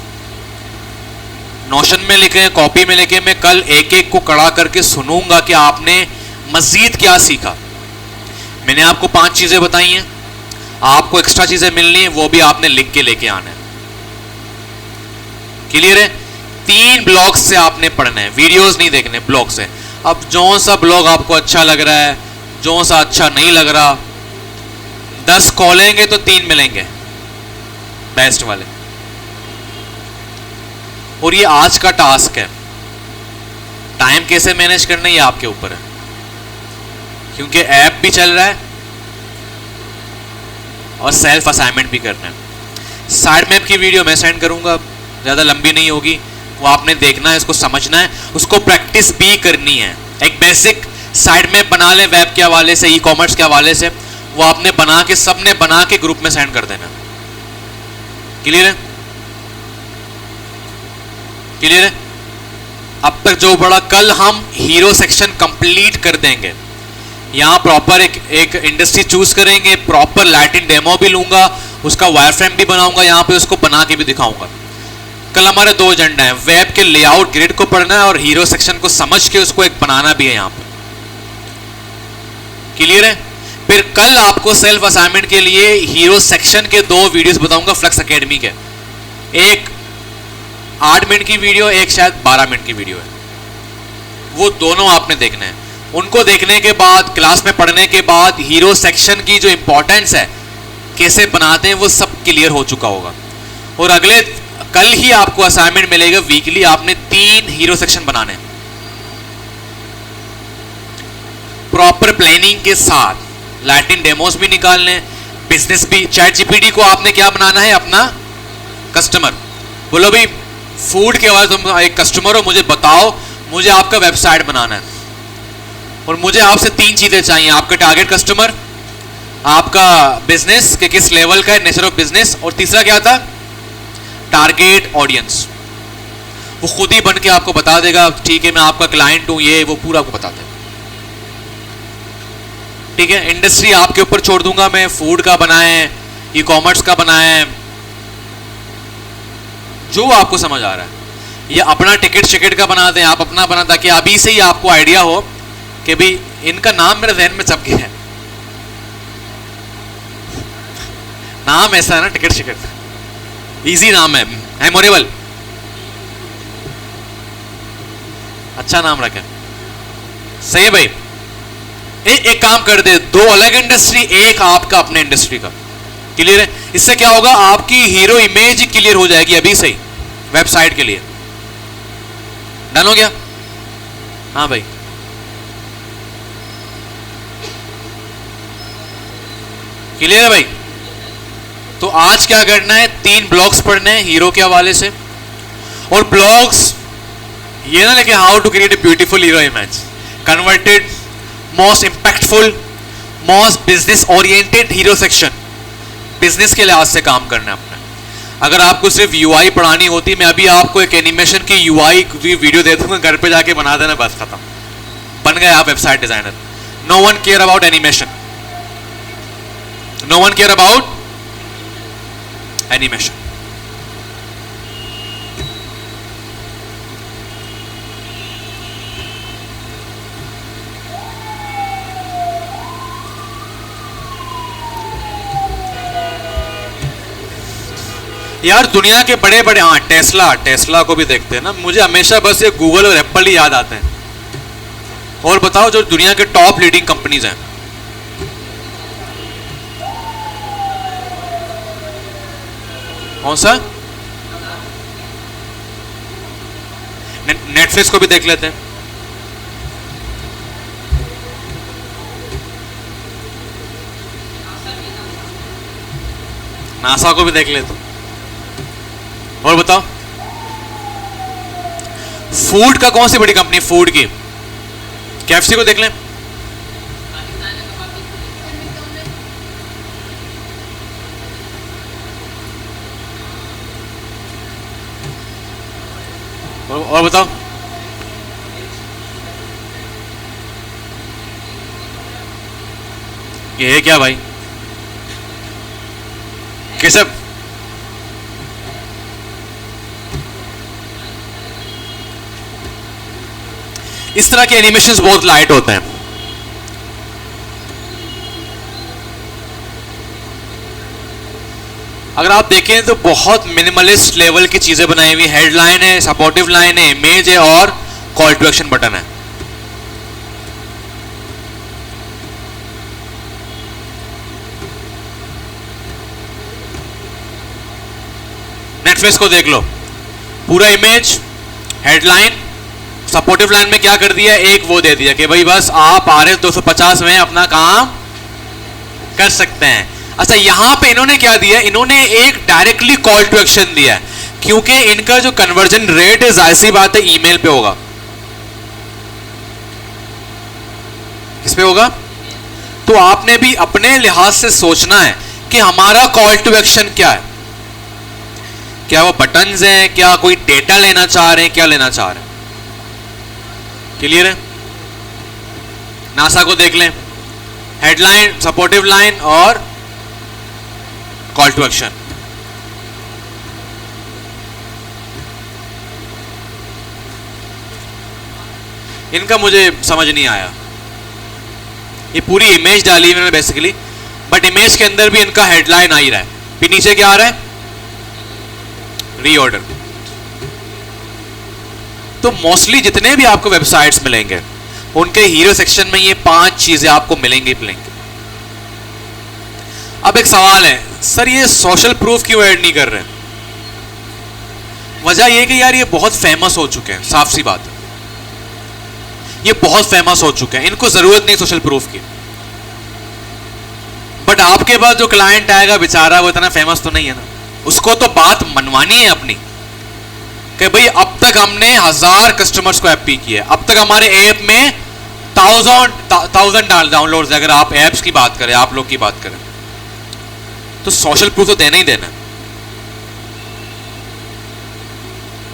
नोशन में लिखें, कॉपी में लिखें। मैं कल एक एक को कड़ा करके सुनूंगा कि आपने मजीद क्या सीखा। मैंने आपको 5 चीजें बताई हैं, आपको एक्स्ट्रा चीजें मिलनी है, वो भी आपने लिख के लेके आना है। क्लियर है? 3 ब्लॉग से आपने पढ़ना है, वीडियोस नहीं देखने, ब्लॉग से। अब जो सा ब्लॉग आपको अच्छा लग रहा है, जो सा अच्छा नहीं लग रहा, 10 खोलेंगे तो 3 मिलेंगे बेस्ट वाले। और ये आज का टास्क है, टाइम कैसे मैनेज करना है ये आपके ऊपर है, क्योंकि ऐप भी चल रहा है और सेल्फ असाइनमेंट भी करना है। साइड मैप की वीडियो मैं सेंड करूंगा, ज़्यादा लंबी नहीं होगी, वो आपने देखना है, इसको समझना है, उसको प्रैक्टिस भी करनी है। एक बेसिक साइड मैप बना लें वेब के हवाले से, ई कॉमर्स के हवाले से, वो आपने बना के, सबने बना के ग्रुप में सेंड कर देना। क्लियर है? क्लियर है? अब तक जो पढ़ा, कल हम हीरो सेक्शन कंप्लीट कर देंगे। यहाँ प्रॉपर एक इंडस्ट्री चूज करेंगे, प्रॉपर लैटिन डेमो भी लूंगा, उसका वायरफ्रेम भी बनाऊंगा, यहाँ पे उसको बना के भी दिखाऊंगा। कल हमारे 2 एजेंडा हैं, वेब के लेआउट ग्रिड को पढ़ना है और हीरो सेक्शन को समझ के उसको एक बनाना भी है यहाँ पे। क्लियर है? फिर कल आपको सेल्फ असाइनमेंट के लिए हीरो सेक्शन के 2 वीडियोस बताऊंगा फ्लक्स एकेडमी के, एक 8 मिनट की वीडियो, एक शायद 12 मिनट की वीडियो है, वो दोनों आपने देखने हैं। उनको देखने के बाद, क्लास में पढ़ने के बाद, हीरो सेक्शन की जो इंपॉर्टेंस है, कैसे बनाते हैं, वो सब क्लियर हो चुका होगा। और अगले कल ही आपको असाइनमेंट मिलेगा वीकली, आपने 3 हीरो सेक्शन बनाने हैं प्रॉपर प्लानिंग के साथ, लैटिन डेमोस भी निकालने, बिजनेस भी। चैट जीपीटी को आपने क्या बनाना है, अपना कस्टमर। बोलो भाई फूड के बाद तुम एक कस्टमर हो, मुझे बताओ, मुझे आपका वेबसाइट बनाना है और मुझे आपसे 3 चीजें चाहिए, आपका टारगेट कस्टमर, आपका बिजनेस के किस लेवल का है, नेचर ऑफ बिजनेस, और तीसरा क्या था, टारगेट ऑडियंस। वो खुद ही बन के आपको बता देगा, ठीक है मैं आपका क्लाइंट हूं, ये वो पूरा आपको बता देगा। ठीक है? इंडस्ट्री आपके ऊपर छोड़ दूंगा मैं, फूड का बनाए, ई कॉमर्स का बनाए, जो आपको समझ आ रहा है, या अपना टिकट शिकट का बना दें, आप अपना बना, ताकि अभी से ही आपको आइडिया हो कि भाई इनका नाम मेरे जहन में चप गया है, नाम ऐसा है ना, टिकट शिकट, इजी नाम है, मेमोरेबल, अच्छा नाम रखें। सही है भाई? एक काम कर दे, 2 अलग इंडस्ट्री, एक आपका अपने इंडस्ट्री का। क्लियर है? इससे क्या होगा, आपकी हीरो इमेज क्लियर हो जाएगी अभी से ही वेबसाइट के लिए। डन हो गया? हाँ भाई, क्लियर है भाई? तो आज क्या करना है, 3 ब्लॉग्स पढ़ने हैं हीरो के हवाले से, और ब्लॉग्स ये ना लेके how to create a beautiful hero image, converted, most impactful, most business oriented hero section, business के लिहाज से काम करना है अपना। अगर आपको सिर्फ यूआई पढ़ानी होती, मैं अभी आपको एक एनिमेशन की यूआई वीडियो दे दूंगा, घर पे जाके बना देना, बस खत्म, बन गए आप website designer. No one care about animation, no one care about animation. यार दुनिया के बड़े बड़े, हाँ टेस्ला को भी देखते हैं ना, मुझे हमेशा बस ये गूगल और एप्पल ही याद आते हैं। और बताओ जो दुनिया के टॉप लीडिंग कंपनीज हैं, कौन सा? नेटफ्लिक्स को भी देख लेते हैं। नासा को भी देख लेते हैं। और बताओ फूड का कौन सी बड़ी कंपनी, फूड की KFC को देख लें। और बताओ ये है क्या भाई, कैसे? इस तरह के एनिमेशंस बहुत लाइट होते हैं। अगर आप देखें तो बहुत मिनिमलिस्ट लेवल की चीजें बनाई हुई, हेडलाइन है, सपोर्टिव लाइन है, इमेज है और कॉल टू एक्शन बटन है। नेटफ्लिक्स को देख लो, पूरा इमेज, हेडलाइन, सपोर्टिव लाइन में क्या कर दिया, एक वो दे दिया कि भाई बस आप RS 250 में अपना काम कर सकते हैं। अच्छा यहां पे इन्होंने क्या दिया, इन्होंने एक डायरेक्टली कॉल टू एक्शन दिया है, क्योंकि इनका जो कन्वर्जन रेट है जाहिर सी बात है ईमेल पे होगा। किस पे होगा? तो आपने भी अपने लिहाज से सोचना है कि हमारा कॉल टू एक्शन क्या है, क्या वो बटन्स हैं, क्या कोई डेटा लेना चाह रहे हैं, क्या लेना चाह रहे हैं। क्लियर है? नासा को देख लें, हेडलाइन, सपोर्टिव लाइन और कॉल टू एक्शन। इनका मुझे समझ नहीं आया, ये पूरी इमेज डाली मैंने बेसिकली, बट इमेज के अंदर भी इनका हेडलाइन आ ही रहा है, फिर नीचे क्या आ रहा है, रीऑर्डर। तो मोस्टली जितने भी आपको वेबसाइट्स मिलेंगे उनके हीरो सेक्शन में ये 5 चीजें आपको मिलेंगी। अब एक सवाल है, सर ये सोशल प्रूफ क्यों ऐड नहीं कर रहे? वजह ये कि यार ये बहुत फेमस हो चुके हैं, साफ सी बात है, ये बहुत फेमस हो चुके हैं, इनको जरूरत नहीं सोशल प्रूफ की। बट आपके पास जो क्लाइंट आएगा बेचारा वो इतना फेमस तो नहीं है ना, उसको तो बात मनवानी है अपनी कि भाई अब तक हमने 1000 कस्टमर्स को ऐप पी किया, अब तक हमारे ऐप में 1000 डाउनलोड्स, अगर आप ऐप्स की बात करें, आप लोग की बात करें, तो सोशल प्रूफ तो देना ही देना।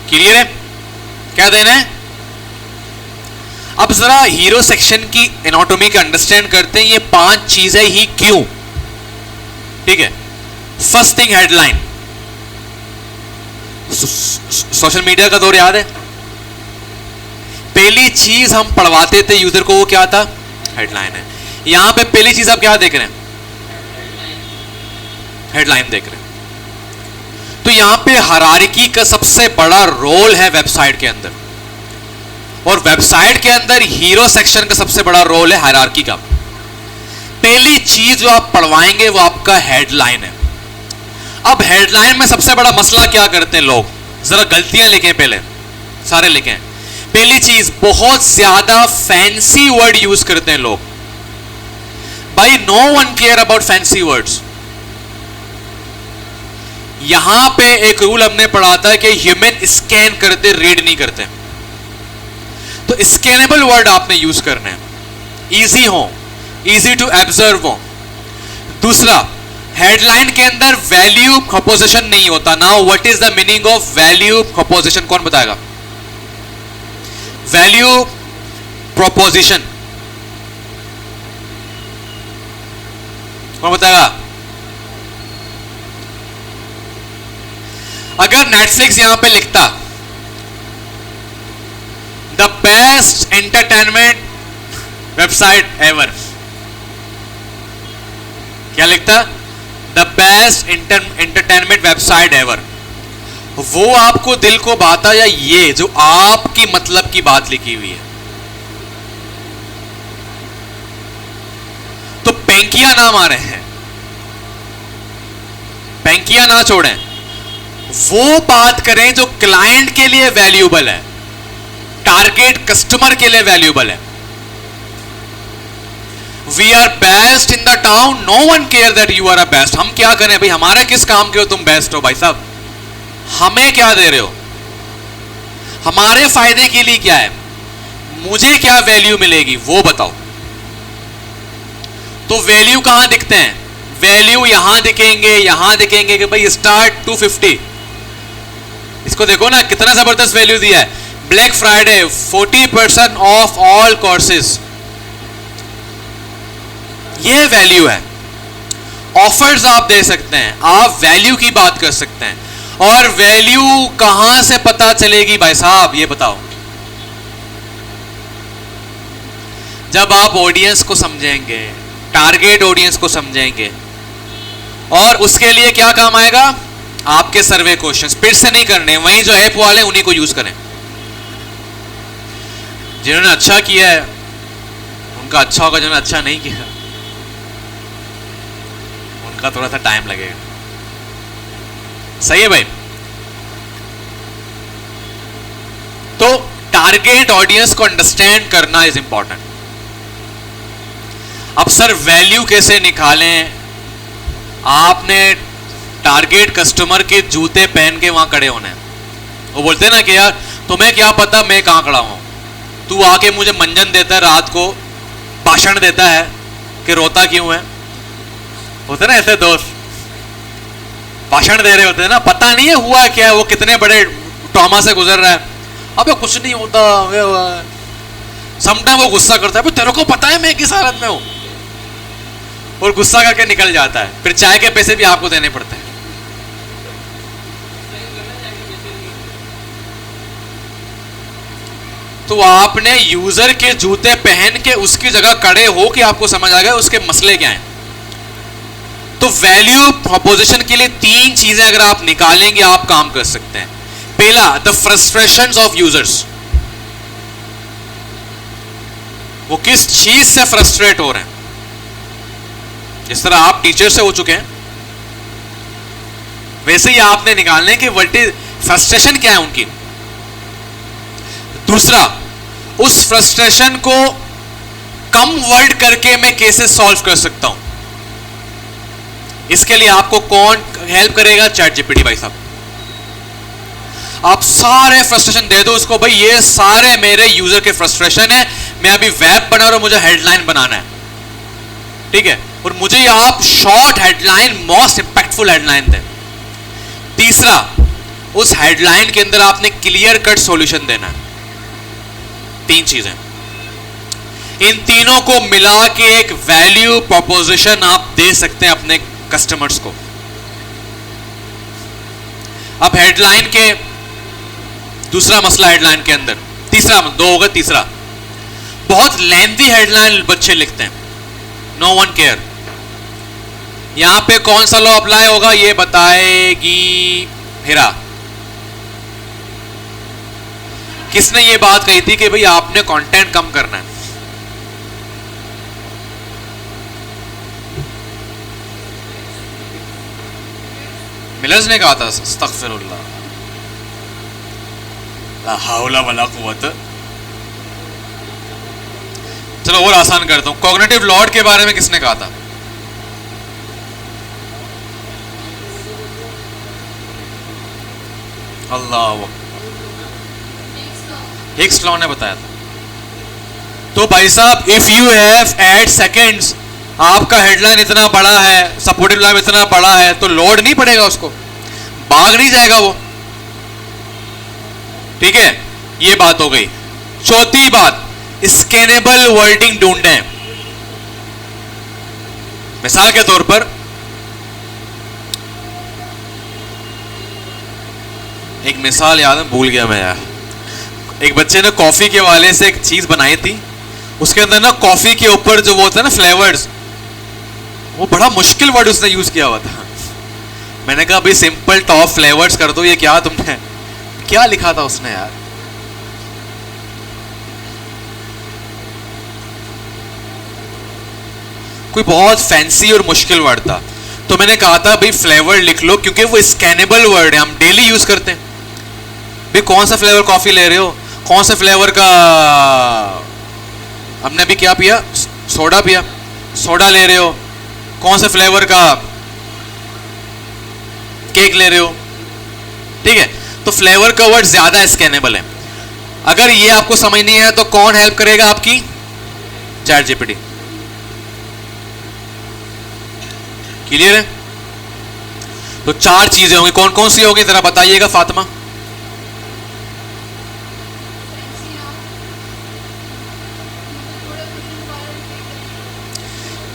क्लियर है? क्या देना है? अब जरा हीरो सेक्शन की एनाटॉमी का अंडरस्टैंड करते हैं, ये 5 चीजें ही क्यों। ठीक है, first thing headline. Social media का दौर याद है, पहली चीज हम पढ़वाते थे यूजर को वो क्या था, हेडलाइन है। यहां पे पहली चीज आप क्या देख रहे हैं, हेडलाइन देख रहे हैं। तो यहां पे हायरार्की का सबसे बड़ा रोल है वेबसाइट के अंदर, और वेबसाइट के अंदर हीरो सेक्शन का सबसे बड़ा रोल है हायरार्की का। पहली चीज जो आप पढ़वाएंगे वो आपका हेडलाइन है। अब हेडलाइन में सबसे बड़ा मसला क्या करते हैं लोग, जरा गलतियां लिखें, पहले सारे लिखें। पहली चीज, बहुत ज्यादा फैंसी वर्ड यूज करते हैं लोग। भाई no one care about fancy words. यहां पे एक रूल हमने पढ़ा था कि ह्यूमन स्कैन करते, रीड नहीं करते। तो स्कैनेबल वर्ड आपने यूज करने हैं, इजी हो, इजी टू ऑब्जर्व हो। दूसरा, हेडलाइन के अंदर वैल्यू प्रोपोजिशन नहीं होता। Now what is the meaning of value proposition, कौन बताएगा? वैल्यू प्रोपोजिशन कौन बताएगा? अगर नेटफ्लिक्स यहां पे लिखता the best entertainment website ever, क्या लिखता? The best entertainment website ever, वो आपको दिल को भाता, या ये जो आपकी मतलब की बात लिखी हुई है? तो पेंकिया ना मारे हैं, पेंकिया ना छोड़ें, वो बात करें जो क्लाइंट के लिए वैल्यूएबल है। टारगेट कस्टमर के लिए वैल्यूएबल है। We are best in the town, no one care that you are a best. हम क्या करें भाई, हमारे किस काम के हो तुम बेस्ट हो भाई साहब, हमें क्या दे रहे हो, हमारे फायदे के लिए क्या है, मुझे क्या वैल्यू मिलेगी वो बताओ। तो वैल्यू कहां दिखते हैं, वैल्यू यहां दिखेंगे कि भाई स्टार्ट 250। इसको देखो ना कितना जबरदस्त वैल्यू दिया है, black Friday 40% of all courses, ये वैल्यू है। ऑफर्स आप दे सकते हैं, आप वैल्यू की बात कर सकते हैं। और वैल्यू कहां से पता चलेगी भाई साहब, ये बताओ। जब आप ऑडियंस को समझेंगे, टारगेट ऑडियंस को समझेंगे, और उसके लिए क्या काम आएगा, आपके सर्वे क्वेश्चंस फिर से नहीं करने, वहीं जो ऐप वाले उन्हीं को यूज करें। जिन्होंने अच्छा किया है उनका अच्छा होगा, जिन्होंने अच्छा नहीं किया उनका थोड़ा सा टाइम लगेगा। सही है भाई। तो टारगेट ऑडियंस को अंडरस्टैंड करना इज इंपॉर्टेंट। अब सर वैल्यू कैसे निकालें, आपने टारगेट कस्टमर के जूते पहन के वहां खड़े होने हैं। वो बोलते हैं ना कि यार तुम्हें क्या पता मैं कहां खड़ा हूं, तू आके मुझे मंजन देता है, रात को भाषण देता है कि रोता क्यों है। होते ना ऐसे दोस्त भाषण दे रहे होते हैं ना, पता नहीं है हुआ क्या है, वो कितने बड़े ट्रॉमा से गुजर रहा है, अबे कुछ नहीं होता। समटाइम वो गुस्सा करता है, तेरे को पता है मैं किस हालत में हूं, और गुस्सा करके निकल जाता है। फिर चाय के पैसे भी आपको देने पड़ते हैं। तो आपने यूजर के जूते पहन के उसकी जगह खड़े हो कि आपको समझ आ गया उसके मसले क्या हैं। तो वैल्यू प्रोपोजिशन के लिए 3 चीजें अगर आप निकालेंगे आप काम कर सकते हैं। पहला, द फ्रस्ट्रेशंस ऑफ यूजर्स, वो किस चीज से फ्रस्ट्रेट हो रहे हैं। जिस तरह आप टीचर से हो चुके हैं वैसे ही आपने निकालने कि व्हाट इज फ्रस्ट्रेशन, क्या है उनकी। दूसरा, उस फ्रस्ट्रेशन को कम वर्ड करके मैं कैसे सॉल्व कर सकता हूं। इसके लिए आपको कौन हेल्प करेगा, चैट जीपीटी भाई साहब। आप सारे फ्रस्ट्रेशन दे दो उसको, भाई ये सारे मेरे यूजर के फ्रस्ट्रेशन है, मैं अभी वेब बना रहा हूं, मुझे हेडलाइन बनाना है, ठीक है, और मुझे आप short headline, most impactful headline दें। तीसरा, उस हेडलाइन के अंदर आपने क्लियर कट सॉल्यूशन देना है। 3 चीजें, इन तीनों को मिला के एक वैल्यू प्रोपोजिशन आप दे सकते हैं अपने कस्टमर्स को। अब हेडलाइन के दूसरा मसला, हेडलाइन के अंदर तीसरा, 2 होगा, तीसरा, बहुत लेंथी हेडलाइन बच्चे लिखते हैं, नो वन केयर। यहां पे कौन सा लॉ अप्लाई होगा ये बताएगी हिरा। किसने ये बात कही थी कि भाई आपने कंटेंट कम करना है। मिलर्स ने कहा था, अस्तगफिरुल्लाह, ला हौला वला कुव्वत। चलो और आसान करता हूं, कॉग्निटिव लॉड के बारे में किसने कहा था। अल्लाह, हिग्स लॉ ने बताया था। तो भाई साहब, if you have eight seconds, आपका हेडलाइन इतना बड़ा है, सपोर्टिव लाइन इतना बड़ा है, तो लोड नहीं पड़ेगा उसको, भाग नहीं जाएगा वो, ठीक है। ये बात हो गई। चौथी बात, स्कैनेबल वर्डिंग ढूंढें। मिसाल के तौर पर एक मिसाल याद है, भूल गया मैं यार। एक बच्चे ने कॉफी के वाले से एक चीज बनाई थी, उसके अंदर ना कॉफी के ऊपर जो वो होता है ना फ्लेवर्स, वो बड़ा मुश्किल वर्ड उसने यूज किया हुआ था। मैंने कहा भाई सिंपल टॉप फ्लेवर्स कर दो, ये क्या तुमने क्या लिखा था उसने यार। कोई बहुत फैंसी और मुश्किल वर्ड था, तो मैंने कहा था भाई फ्लेवर लिख लो, क्योंकि वो स्कैनेबल वर्ड है, हम डेली यूज करते हैं। भाई कौन सा फ्लेवर कॉफी ले रहे हो, कौन से फ्लेवर का हमने अभी क्या पिया, सोडा पिया, सोडा ले रहे हो, कौन से फ्लेवर का केक ले रहे हो, ठीक है। तो फ्लेवर का वर्ड ज्यादा स्कैनेबल है। अगर ये आपको समझ नहीं है तो कौन हेल्प करेगा आपकी, चैट जीपीटी। क्लियर है? तो 4 चीजें होंगी, कौन कौन सी होगी जरा बताइएगा फातिमा।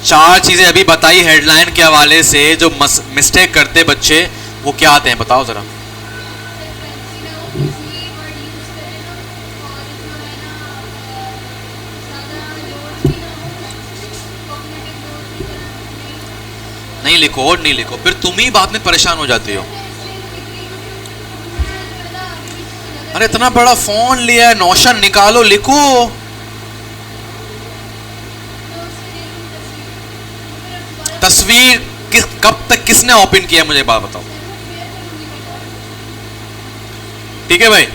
चार चीजें अभी बताई हेडलाइन के हवाले से, जो मिस्टेक करते बच्चे वो क्या आते हैं बताओ जरा। नहीं लिखो और नहीं लिखो, फिर तुम ही बाद में परेशान हो जाती हो। अरे इतना बड़ा फोन लिया है, नौशन निकालो लिखो। तस्वीर कब तक किसने ओपन किया मुझे बात बताओ। ठीक है भाई,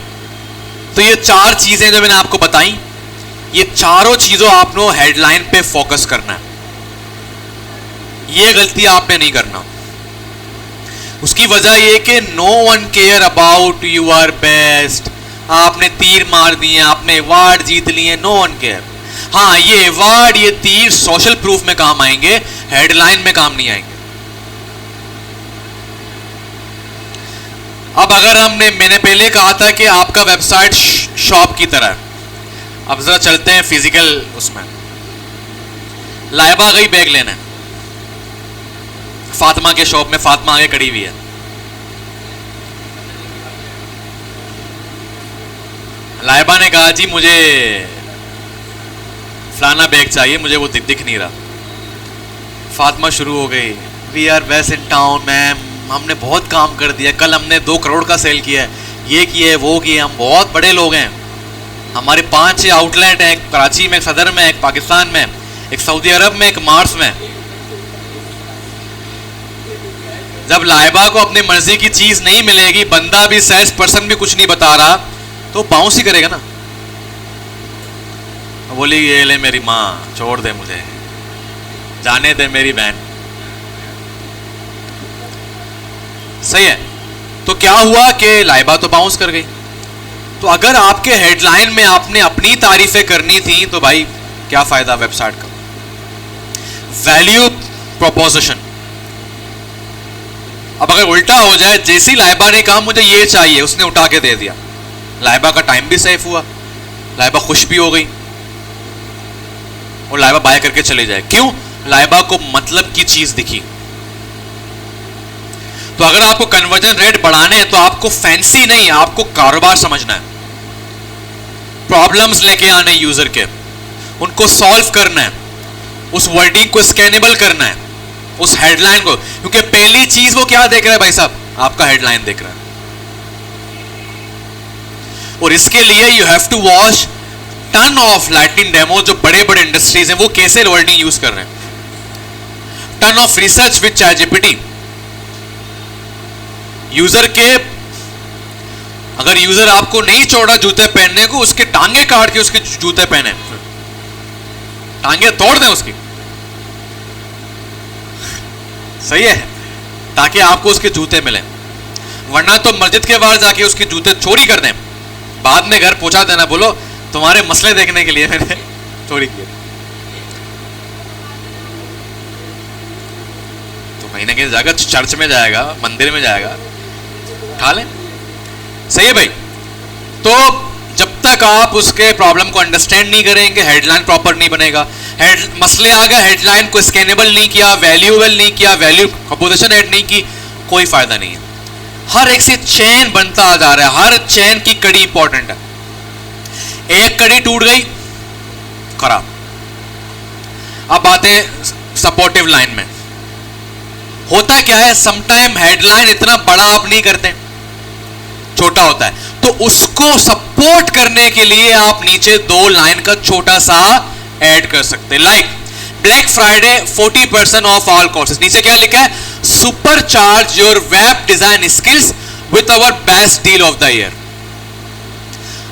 तो ये 4 चीजें जो मैंने आपको बताई, ये चारों चीजों आपने हेडलाइन पे फोकस करना है। ये गलती आपने नहीं करना। उसकी वजह ये कि no one care about your best. आपने तीर मार दिए, आपने अवार्ड जीत लिए, नो वन केयर। हाँ, ये अवार्ड ये तीर सोशल प्रूफ में काम आएंगे, हेडलाइन में काम नहीं आएंगे। अब अगर मैंने पहले कहा था कि आपका वेबसाइट शॉप की तरह है, अब जरा चलते हैं फिजिकल उसमें। लाइबा गई बैग लेना फातिमा के शॉप में, फातिमा आगे खड़ी हुई है। लाइबा ने कहा जी मुझे फलाना बैग चाहिए, मुझे वो दिख नहीं रहा। फातिमा शुरू हो गई, we are best in town ma'am, हमने बहुत काम कर दिया, कल हमने 2 करोड़ का सेल किया है, ये किया है वो किया, हम बहुत बड़े लोग हैं, हमारे 5 आउटलेट हैं, एक कराची में, एक सदर में, एक पाकिस्तान में, एक सऊदी अरब में, एक मार्स में। जब लाइबा को अपनी मर्जी की चीज नहीं मिलेगी, बंदा भी सेल्स पर्सन भी कुछ नहीं बता रहा, तो बाउंस ही करेगा ना। बोली ये ले मेरी माँ, छोड़ दे मुझे, जाने दे मेरी बहन। सही है। तो क्या हुआ कि लाइबा तो बाउंस कर गई। तो अगर आपके हेडलाइन में आपने अपनी तारीफें करनी थी तो भाई क्या फायदा वेबसाइट का। Value proposition. अब अगर उल्टा हो जाए, जैसी लाइबा ने कहा मुझे ये चाहिए, उसने उठा के दे दिया, लाइबा का टाइम भी सेफ हुआ, लाइबा खुश भी हो गई और लाइबा बाय करके चले जाए। क्यों? लाइबा को मतलब की चीज दिखी। तो अगर आपको कन्वर्जन रेट बढ़ाने हैं तो आपको फैंसी नहीं, आपको कारोबार समझना है। प्रॉब्लम्स लेके आने यूजर के, उनको सॉल्व करना है, उस वर्डिंग को स्कैनेबल करना है, उस हेडलाइन को। क्योंकि पहली चीज वो क्या देख रहा है भाई साहब, आपका हेडलाइन देख रहा है। और इसके लिए you have to watch ton of lightning demo. जो बड़े बड़े इंडस्ट्रीज हैं वो कैसे वर्डिंग यूज कर रहे हैं। Ton of research with ChatGPT. User के, अगर यूजर आपको नहीं छोड़ा जूते पहनने को, उसके टांगे काट के उसके जूते पहने, टांगे तोड़ दें उसकी, सही है, ताकि आपको उसके जूते मिले। वरना तो मस्जिद के बाहर जाके उसके जूते चोरी कर दें, बाद में घर पहुंचा देना, बोलो तुम्हारे मसले देखने के लिए मैंने चोरी किए। तो कहीं ना कहीं जाएगा, चर्च में जाएगा, मंदिर में जाएगा, उठा लें। सही है भाई। तो जब तक आप उसके प्रॉब्लम को अंडरस्टैंड नहीं करेंगे, हेडलाइन प्रॉपर नहीं बनेगा। मसले आ गए, हेडलाइन को स्कैनेबल नहीं किया, वैल्यूएबल नहीं किया, वैल्यू प्रोपोजिशन ऐड नहीं की, कोई फायदा नहीं है। हर एक से चेन बनता जा रहा है, हर चेन की कड़ी इंपॉर्टेंट है। एक कड़ी टूट गई, खराब। अब बात है सपोर्टिव लाइन में। होता क्या है, समटाइम हेडलाइन इतना बड़ा आप नहीं करते, छोटा होता है, तो उसको सपोर्ट करने के लिए आप नीचे 2 लाइन का छोटा सा ऐड कर सकते हैं। Like black Friday 40% of all courses. नीचे क्या लिखा है, super charge your web design skills with our best deal of the year.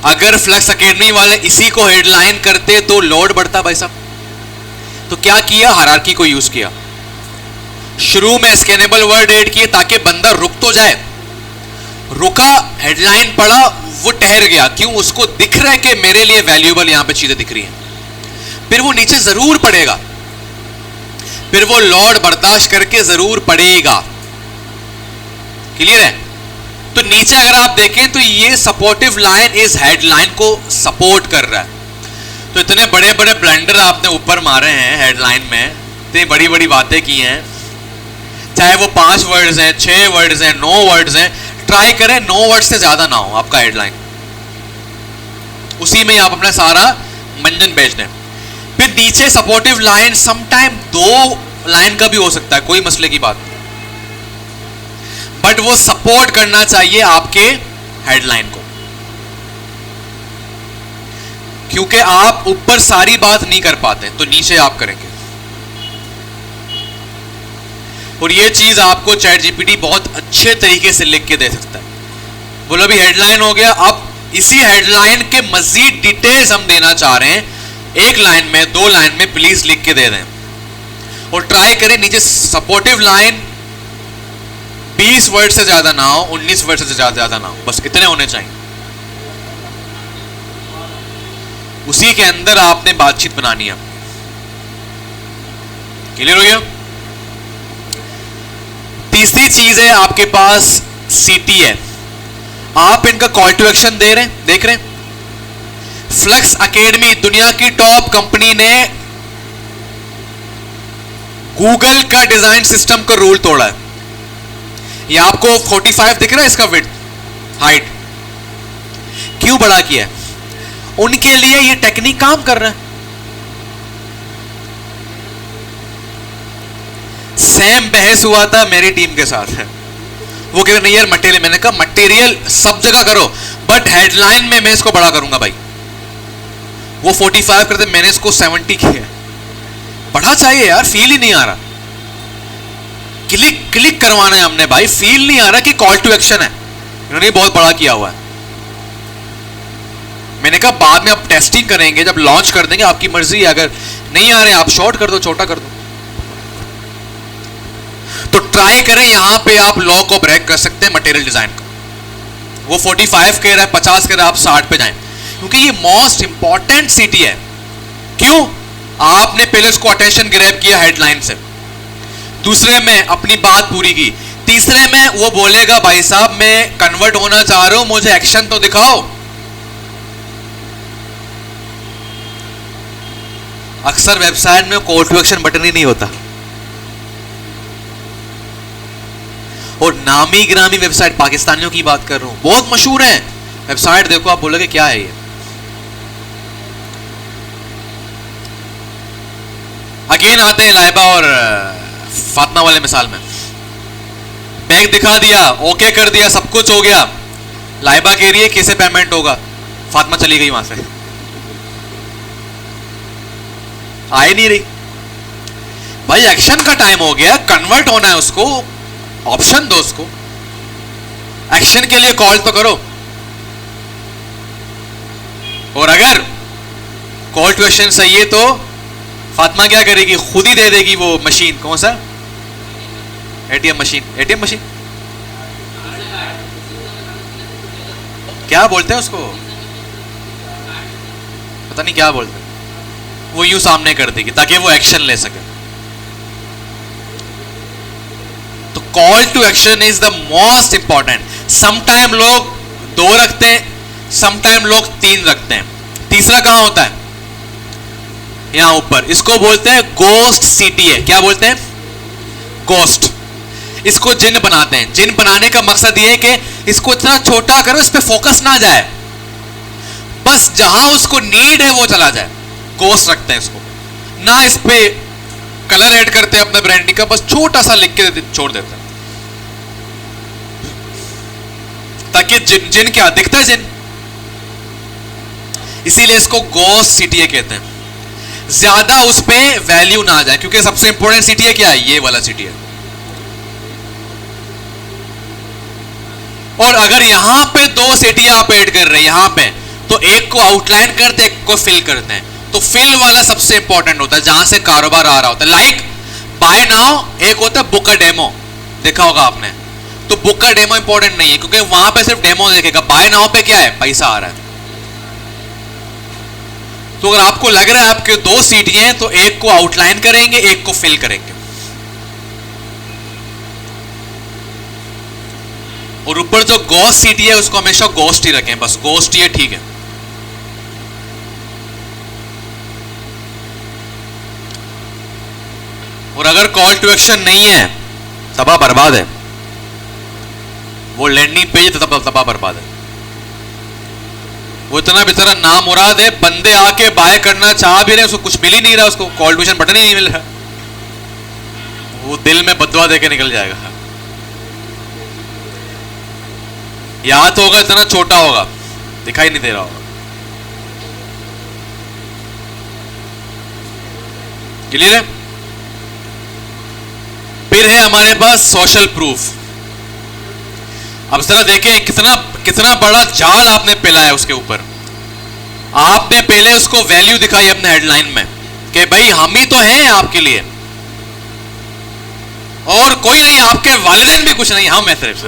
अगर फ्लक्स एकेडमी वाले इसी को हेडलाइन करते तो लोड बढ़ता भाई साहब। तो क्या किया, हायरार्की को यूज किया। शुरू में स्कैनेबल वर्ड ऐड किए ताकि बंदा रुक तो जाए, रुका, हेडलाइन पढ़ा, वो ठहर गया। क्यों, उसको दिख रहा है कि मेरे लिए वैल्यूएबल यहां पे चीजें दिख रही हैं। फिर वो नीचे जरूर पड़ेगा, फिर वो लोड बर्दाश्त करके जरूर पड़ेगा। क्लियर है? तो नीचे अगर आप देखें तो ये सपोर्टिव लाइन इस हेडलाइन को सपोर्ट कर रहा है। तो इतने बड़े बड़े ब्लेंडर आपने ऊपर मारे हैं हेडलाइन में, इतनी बड़ी बड़ी बातें की हैं, चाहे वो 5 वर्ड्स हैं, 6 वर्ड्स हैं, 9 वर्ड्स हैं, ट्राई करें 9 वर्ड से ज्यादा ना हो आपका हेडलाइन, उसी में आप अपना सारा मंजन बेच दें। फिर नीचे सपोर्टिव लाइन समटाइम 2 लाइन का भी हो सकता है, कोई मसले की बात नहीं, बट वो सपोर्ट करना चाहिए आपके हेडलाइन को, क्योंकि आप ऊपर सारी बात नहीं कर पाते तो नीचे आप करेंगे। और ये चीज आपको चैट जीपीटी बहुत अच्छे तरीके से लिख के दे सकता है। बोलो अभी हेडलाइन हो गया, अब इसी हेडलाइन के मजीद डिटेल्स हम देना चाह रहे हैं, 1 लाइन में 2 लाइन में प्लीज लिख के दे दें। और ट्राई करें नीचे सपोर्टिव लाइन 20 वर्ड से ज्यादा ना हो, 19 वर्ड से ज्यादा ना हो, बस इतने होने चाहिए। उसी के अंदर आपने बातचीत बनानी है। क्लियर हो गया? तीसरी चीज है आपके पास सीटी है। आप इनका कॉल टू एक्शन दे रहे हैं, देख रहे हैं। फ्लक्स एकेडमी दुनिया की टॉप कंपनी ने गूगल का डिजाइन सिस्टम का रूल तोड़ा है। ये आपको 45 दिख रहा है इसका विड्थ, हाइट क्यों बड़ा किया है? उनके लिए ये टेक्निक काम कर रहा है। सेम बहस हुआ था मेरी टीम के साथ, वो कह रहे नहीं यार मटेरियल, मैंने कहा मटेरियल सब जगह करो बट हेडलाइन में मैं इसको बड़ा करूंगा भाई। वो 45 करते, मैंने इसको 70 किया। बड़ा चाहिए यार, फील ही नहीं आ रहा, क्लिक करवाना है हमने भाई, फील नहीं आ रहा कि कॉल टू एक्शन है। इन्होंने बहुत बड़ा किया हुआ है। मैंने कहा बाद में आप टेस्टिंग करेंगे, जब लॉन्च कर देंगे आपकी मर्जी है, अगर नहीं आ रहे आप शॉर्ट कर दो, छोटा कर दो। तो ट्राई करें, यहां पे आप लॉ को ब्रेक कर सकते हैं मटेरियल डिजाइन का। वो 45 कह रहा है, 50 कह रहा है, आप 60 पे जाएं, क्योंकि ये मोस्ट इंपॉर्टेंट सीटी है। क्यों? आपने पहले उसको अटेंशन ग्रैब किया हेडलाइन से, दूसरे में अपनी बात पूरी की, तीसरे में वो बोलेगा भाई साहब मैं कन्वर्ट होना चाह रहा हूं, मुझे एक्शन तो दिखाओ। अक्सर वेबसाइट में कॉल टू एक्शन बटन ही नहीं होता, और नामी ग्रामी वेबसाइट, पाकिस्तानियों की बात कर रहा हूं, बहुत मशहूर है वेबसाइट, देखो आप बोलोगे क्या है ये। अगेन आते हैं लाइबा और फातिमा वाले मिसाल में। बैंक दिखा दिया, ओके कर दिया, सब कुछ हो गया, लाइबा कह रही है कैसे पेमेंट होगा, फातिमा चली गई वहां से, आ ही नहीं रही। भाई एक्शन का टाइम हो गया, कन्वर्ट होना है उसको, ऑप्शन दो उसको, एक्शन के लिए कॉल तो करो। और अगर कॉल टू एक्शन सही है तो फातिमा क्या करेगी, खुद ही दे देगी वो मशीन, कौन सा एटीएम मशीन, एटीएम मशीन क्या बोलते हैं उसको, पता नहीं क्या बोलते हैं, वो यूं सामने कर देगी ताकि वो एक्शन ले सके। तो call to action is the most important. Sometime लोग 2 रखते हैं, समटाइम लोग 3 रखते हैं, तीसरा कहां होता है, यहां ऊपर, इसको बोलते हैं गोस्ट सीटी है। क्या बोलते हैं? गोस्ट। इसको जिन बनाते हैं। जिन बनाने का मकसद ये है कि इसको इतना छोटा करो इस पे फोकस ना जाए, बस जहां उसको नीड है वो चला जाए, गोस्ट रखते हैं इसको। ना इस पे कलर ऐड करते हैं अपने ब्रांडिंग का, बस छोटा सा लिख के छोड़ देते हैं ताकि जिन क्या दिखता है जिन, इसीलिए इसको गोस्ट सीटीए कहते हैं। ज्यादा उस पे वैल्यू ना आ जाए, क्योंकि सबसे इंपॉर्टेंट सीटीए क्या है, ये वाला सीटीए। और अगर यहां पे 2 सीटीए आप ऐड कर रहे हैं यहां पे, तो एक को आउटलाइन करते, एक को फिल करते हैं। तो फिल वाला सबसे इंपॉर्टेंट होता है, जहां से कारोबार आ रहा होता है। लाइक बाय नाउ, एक होता है बुक अ डेमो, देखा होगा आपने। तो बुक का डेमो इंपॉर्टेंट नहीं है, क्योंकि वहां पे सिर्फ डेमो देखेगा। बाय नाउ पे क्या है, पैसा आ रहा है। तो अगर आपको लग रहा है आपके दो सीटियां हैं, तो एक को आउटलाइन करेंगे, एक को फिल करेंगे। और ऊपर जो गोस्ट सीटी है उसको हमेशा गोस्ट ही रखें, बस गोस्ट ही है, ठीक है। और अगर कॉल टू एक्शन नहीं है, तबाह बर्बाद है। वो लैंडिंग पेज तबाह बर्बाद है। वो इतना बेचारा नामुराद है, बंदे आके बाय करना चाह भी रहे, उसको कुछ मिल ही नहीं रहा, उसको कॉल टू एक्शन बटन ही नहीं मिल रहा। वो दिल में बदवा देके निकल जाएगा। या तो होगा इतना छोटा होगा, दिखाई नहीं दे रहा होगा। क्लियर है? फिर है हमारे पास सोशल प्रूफ। अब जरा देखें कितना कितना बड़ा जाल आपने फैलाया उसके ऊपर। आपने पहले उसको वैल्यू दिखाई अपने हेडलाइन में कि भाई हम ही तो हैं आपके लिए, और कोई नहीं, आपके वालिदैन भी कुछ नहीं, हम है सिर्फ।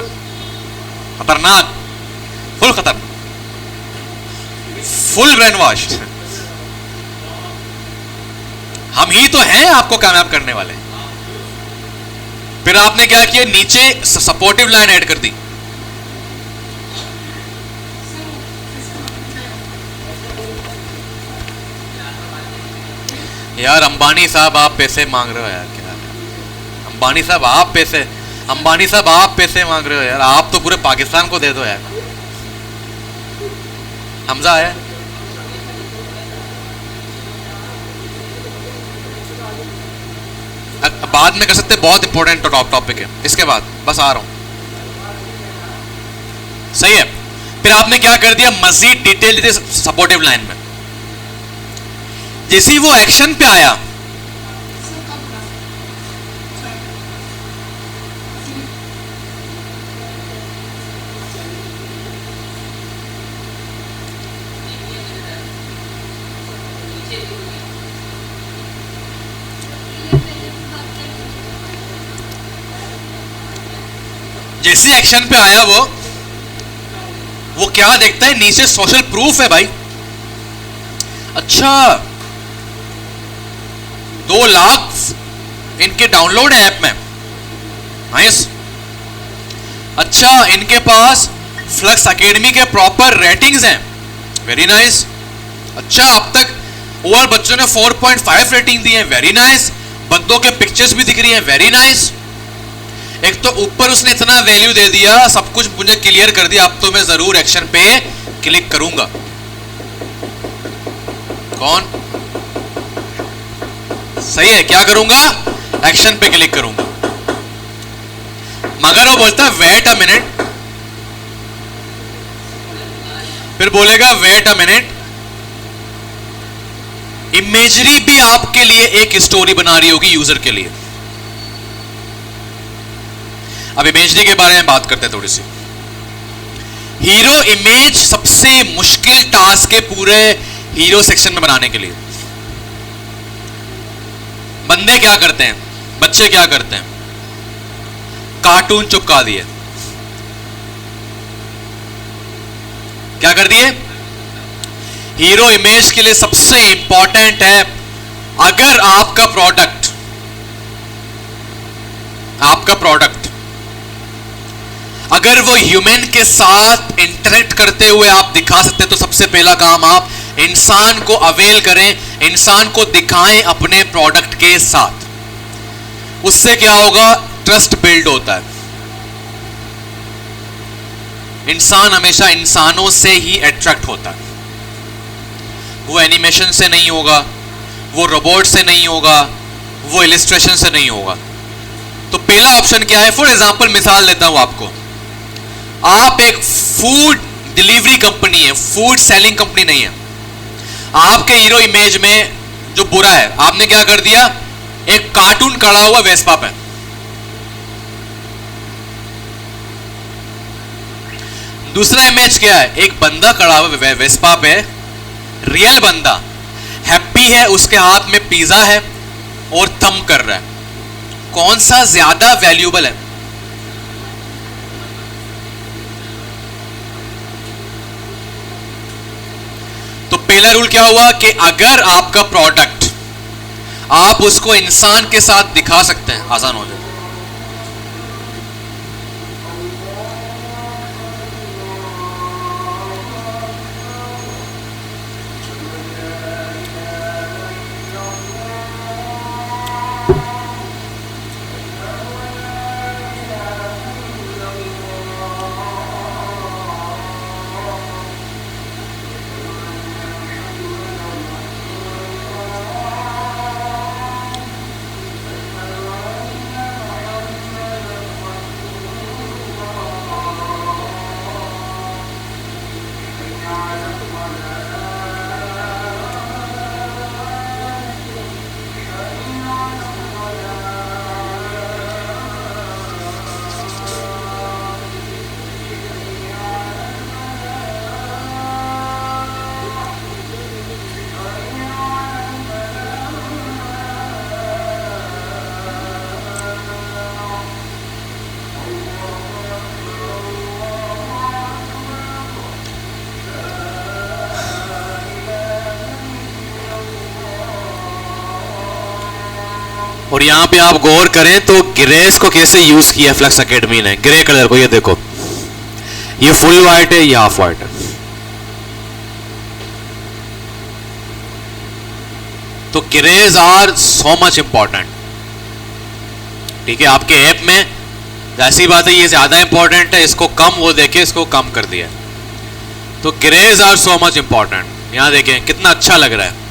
खतरनाक, फुल खतरनाक, फुल ब्रेन वॉश। हम ही तो हैं आपको कामयाब करने वाले। फिर आपने क्या किया, नीचे सपोर्टिव लाइन ऐड कर दी। यार अंबानी साहब आप पैसे मांग रहे हो यार, क्या अंबानी साहब आप पैसे, अंबानी साहब आप पैसे मांग रहे हो यार, आप तो पूरे पाकिस्तान को दे दो यार। हमजा है बाद में कर सकते, बहुत इंपॉर्टेंट टॉपिक है। इसके बाद बस आ रहा हूं, सही है। फिर आपने क्या कर दिया, मजीद डिटेल दे सपोर्टिव लाइन में। जैसे ही वो एक्शन पे आया, जैसे एक्शन पे आया वो क्या देखता है, नीचे सोशल प्रूफ है भाई। अच्छा 2 लाख इनके डाउनलोड है ऐप में, नाइस। अच्छा इनके पास फ्लक्स एकेडमी के प्रॉपर रेटिंग्स हैं, वेरी नाइस। अच्छा अब तक ओवर बच्चों ने 4.5 रेटिंग दी है, वेरी नाइस। बंदों के पिक्चर्स भी दिख रही हैं, वेरी नाइस। एक तो ऊपर उसने इतना वैल्यू दे दिया, सब कुछ मुझे क्लियर कर दिया, अब तो मैं जरूर एक्शन पे क्लिक करूंगा। कौन सही है, क्या करूंगा, एक्शन पे क्लिक करूंगा। मगर वो बोलता है वेट अ मिनट, फिर बोलेगा वेट अ मिनट, इमेजरी भी आपके लिए एक स्टोरी बना रही होगी यूजर के लिए। अब इमेजरी के बारे में बात करते हैं थोड़ी सी। हीरो इमेज सबसे मुश्किल टास्क है पूरे हीरो सेक्शन में बनाने के लिए। बंदे क्या करते हैं, बच्चे क्या करते हैं, कार्टून चिपका दिए। क्या कर दिए, हीरो इमेज के लिए सबसे इंपॉर्टेंट है, अगर आपका प्रोडक्ट अगर वो ह्यूमन के साथ इंटरेक्ट करते हुए आप दिखा सकते हैं, तो सबसे पहला काम आप इंसान को अवेल करें, इंसान को दिखाएं अपने प्रोडक्ट के साथ। उससे क्या होगा, ट्रस्ट बिल्ड होता है। इंसान हमेशा इंसानों से ही अट्रैक्ट होता है, वो एनिमेशन से नहीं होगा, वो रोबोट से नहीं होगा, वो इलिस्ट्रेशन से नहीं होगा। तो पहला ऑप्शन क्या है, फॉर एग्जांपल मिसाल देता हूं आपको, आप एक फूड डिलीवरी कंपनी है, फूड सेलिंग कंपनी नहीं है। आपके हीरो इमेज में जो बुरा है, आपने क्या कर दिया, एक कार्टून खड़ा हुआ वेस्पा पे। दूसरा इमेज क्या है, एक बंदा खड़ा हुआ वेस्पा पे, रियल बंदा हैप्पी है, उसके हाथ में पिज्जा है और थम कर रहा है। कौन सा ज्यादा वैल्यूबल है? तो पहला रूल क्या हुआ कि अगर आपका प्रोडक्ट आप उसको इंसान के साथ दिखा सकते हैं, आसान हो जाए। और यहां पे आप गौर करें तो ग्रेस को कैसे यूज किया फ्लक्स एकेडमी ने, ग्रे कलर को, ये देखो, ये फुल व्हाइट है, ये हाफ व्हाइट है। तो grades are so much important. ठीक है, आपके ऐप में ऐसी बात है, ये ज्यादा इंपॉर्टेंट है, इसको कम, वो देखे इसको कम कर दिया। तो grades are so much important. यहां देखें कितना अच्छा लग रहा है।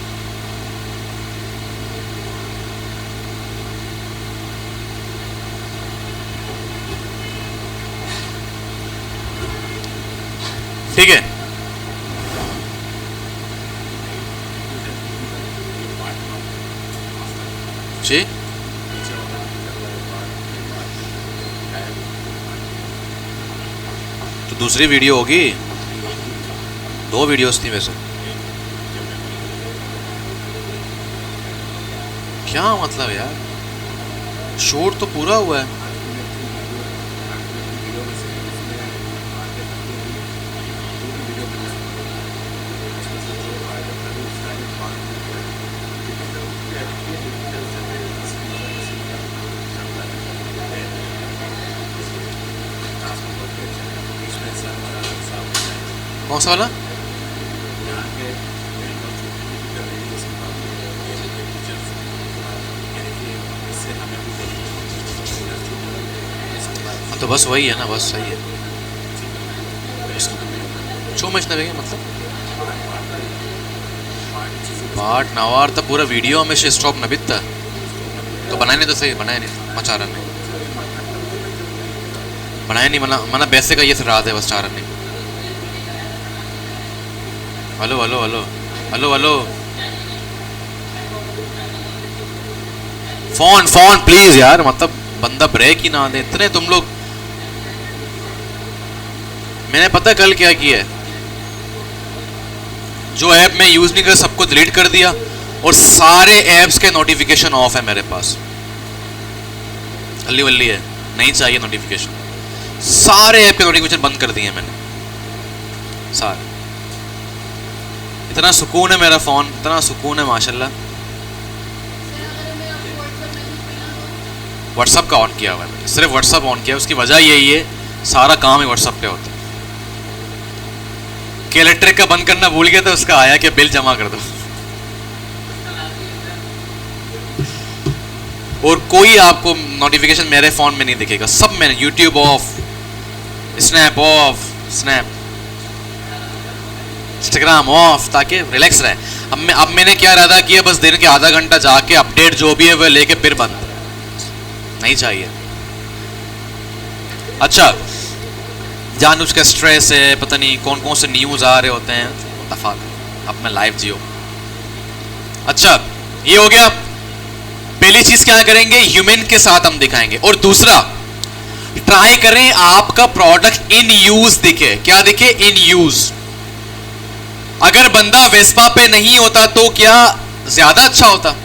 ठीक है, जी तो दूसरी वीडियो होगी, 2 वीडियोस थी वैसे। क्या मतलब यार, शूट तो पूरा हुआ है। कौन सा वाला? तो बस वही है ना, बस सही है। छो मैच ना मतलब पार्ट नवार तो पूरा वीडियो में से स्टॉप न बिता तो बनाए नहीं, तो सही बनाया नहीं, मचारा नहीं बनाया नहीं, मना पैसे का ये रहा है बस, चारा नहीं। Hello hello hello hello hello, phone phone please यार, मतलब बंदा ब्रेक ही ना दे इतने तुम लोग। मैंने पता कल क्या किया है, जो ऐप मैं यूज नहीं कर सबको डिलीट कर दिया और सारे ऐप्स के नोटिफिकेशन ऑफ है मेरे पास। अल्ली वल्ली है, नहीं चाहिए नोटिफिकेशन, सारे ऐप के नोटिफिकेशन बंद कर दिए मैंने सारे। इतना सुकून है मेरा फोन, इतना सुकून है माशाल्लाह। व्हाट्सअप का ऑन किया हुआ है, सिर्फ व्हाट्सअप ऑन किया, उसकी वजह यही है सारा काम ही व्हाट्सअप पे होता है। कि इलेक्ट्रिक का बंद करना भूल गया था, उसका आया कि बिल जमा कर दो। और कोई आपको नोटिफिकेशन मेरे फोन में नहीं दिखेगा, सब मैंने YouTube of, snap of, snap, Instagram of, ताकि रिलैक्स रहे। अब मैंने क्या इरादा किया, बस दिन के आधा घंटा जाके अपडेट जो भी है वह लेके फिर बंद, नहीं चाहिए। अच्छा, जानबूझ का स्ट्रेस है, पता नहीं कौन कौन से न्यूज आ रहे होते हैं, तफाक अपना लाइफ जियो। अच्छा, ये हो गया। पहली चीज क्या करेंगे, ह्यूमन के साथ हम दिखाएंगे। और दूसरा, ट्राई करें आपका प्रोडक्ट इन यूज दिखे। क्या दिखे? In use. अगर बंदा वेस्पा पे नहीं होता तो क्या ज्यादा अच्छा होता?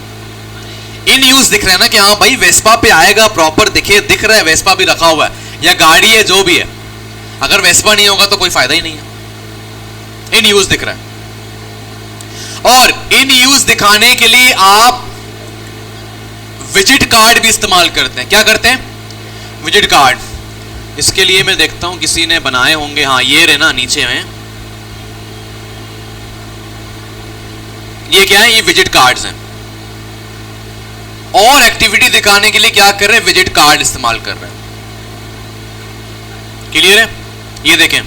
इन यूज दिख रहा है ना कि हाँ भाई वेस्पा पे आएगा, प्रॉपर दिखे, दिख रहा है वेस्पा भी रखा हुआ है या गाड़ी है जो भी है। अगर वेस्पा नहीं होगा तो कोई फायदा ही नहीं है। इन यूज दिख रहा है। और इन यूज दिखाने के लिए आप विजिट कार्ड भी इस्तेमाल करते हैं। क्या करते हैं? Visit card. इसके लिए मैं देखता हूं किसी ने बनाए होंगे। हाँ ये रहे ना नीचे में। ये क्या है? ये विजिट कार्ड्स हैं। और एक्टिविटी दिखाने के लिए क्या कर रहे हैं? विजिट कार्ड इस्तेमाल कर रहे हैं। क्लियर है? ये देखें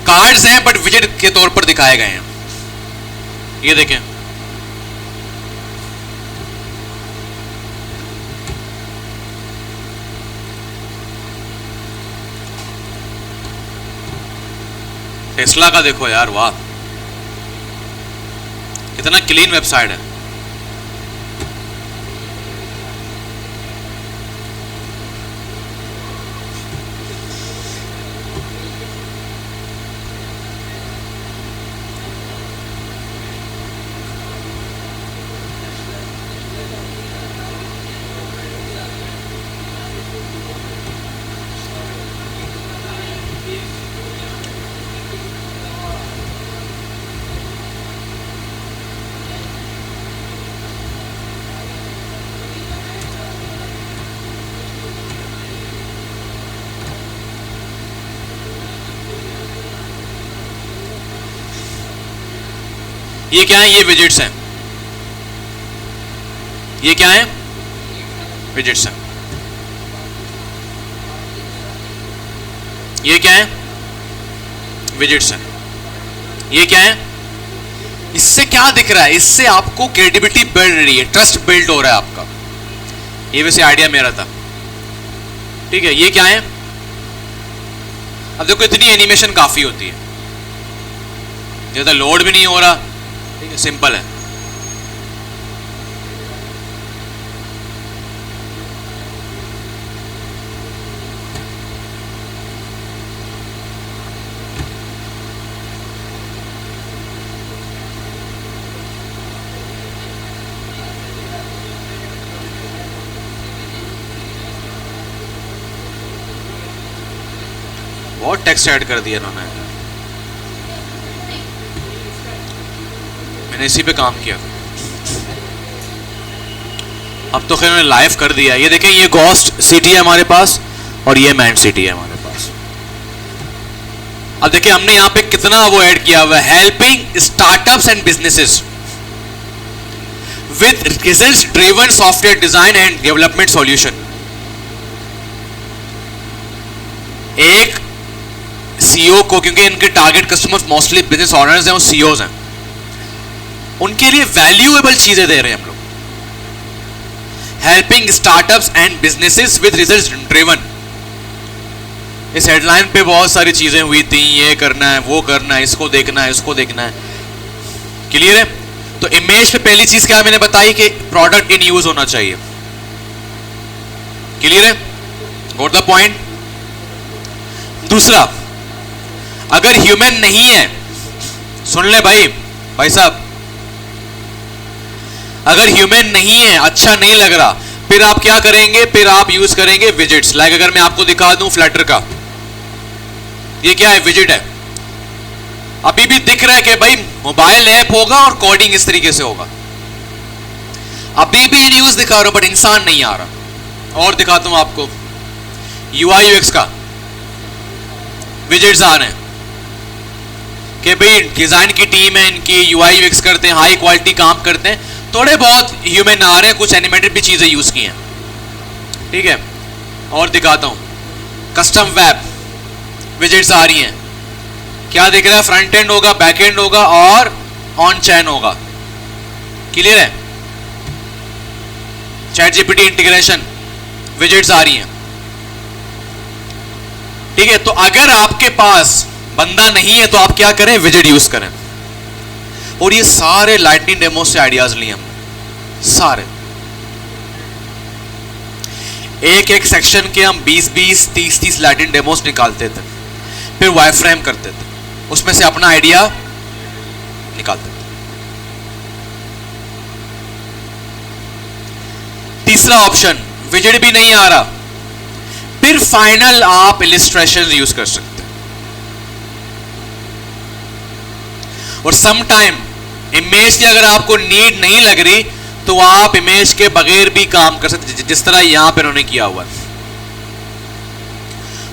कार्ड्स हैं बट विजिट के तौर पर दिखाए गए हैं। ये देखें टेस्ला का देखो यार, वाह कितना क्लीन वेबसाइट है। ये क्या है? ये विजिट्स हैं। ये क्या है? विजिट्स हैं। ये क्या है? विजिट्स हैं। ये क्या है? इससे क्या दिख रहा है? इससे आपको क्रेडिबिलिटी बढ़ रही है, ट्रस्ट बिल्ड हो रहा है आपका। ये वैसे आइडिया मेरा था। ठीक है, ये क्या है? अब देखो इतनी एनिमेशन काफी होती है, ज्यादा लोड भी नहीं हो रहा। ठीक है, सिंपल है। बहुत टेक्स्ट ऐड कर दिया इन्होंने। मैंने इसी पे काम किया। अब तो खैर मैंने लाइव कर दिया। ये देखें, ये घोस्ट सिटी है हमारे पास और ये मैन सिटी है हमारे पास। अब देखिए हमने यहां पे कितना वो ऐड किया हुआ है, helping startups and businesses with results driven software design and development solution. एक सीईओ को, क्योंकि इनके target customers mostly business owners हैं और सीईओज हैं, उनके लिए वैल्यूएबल चीजें दे रहे हैं हम लोग। Helping startups and businesses with results driven. इस हेडलाइन पे बहुत सारी चीजें हुई थी, ये करना है, वो करना है, इसको देखना है, इसको देखना है। क्लियर है? तो इमेज पे पहली चीज क्या मैंने बताई कि प्रोडक्ट इन यूज होना चाहिए। क्लियर है? Got the point. दूसरा, अगर ह्यूमन नहीं है, सुन ले भाई साहब, अगर ह्यूमन नहीं है, अच्छा नहीं लग रहा, फिर आप क्या करेंगे? फिर आप यूज करेंगे विजिट्स। लाइक अगर मैं आपको दिखा दूं फ्लटर का, ये क्या है? विजिट है। अभी भी दिख रहा है कि भाई मोबाइल ऐप होगा और कोडिंग इस तरीके से होगा। अभी भी इन यूज दिखा रहा हूं बट इंसान नहीं आ रहा। और दिखाता हूं आपको यूआई यूएक्स का विजिट्स आ रहे हैं कि भाई डिजाइन की टीम है इनकी, यूआई यूएक्स करते हैं, हाई क्वालिटी काम करते हैं, थोड़े बहुत ह्यूमन आ रहे हैं, कुछ एनिमेटेड भी चीजें यूज की हैं। ठीक है, और दिखाता हूं कस्टम वेब विजिट्स आ रही हैं। क्या दिख रहा है? फ्रंट एंड होगा, बैक एंड होगा और ऑन चैन होगा। क्लियर है? चैट जीपीटी इंटीग्रेशन विजिट्स आ रही हैं। ठीक है, तो अगर आपके पास बंदा नहीं है तो आप क्या करें? विजिट यूज करें। और ये सारे लाइटनिंग डेमो से आइडियाज लिए हमने, सारे। एक एक सेक्शन के हम 20-20, 30-30 लैटिन डेमोस निकालते थे, फिर वायरफ्रेम करते थे, उसमें से अपना आइडिया निकालते थे। तीसरा ऑप्शन, विजिट भी नहीं आ रहा, फिर फाइनल आप इलिस्ट्रेशन यूज कर सकते हैं। और सम टाइम इमेज की अगर आपको नीड नहीं लग रही तो आप इमेज के बगैर भी काम कर सकते, जिस तरह यहां पे उन्होंने किया हुआ है।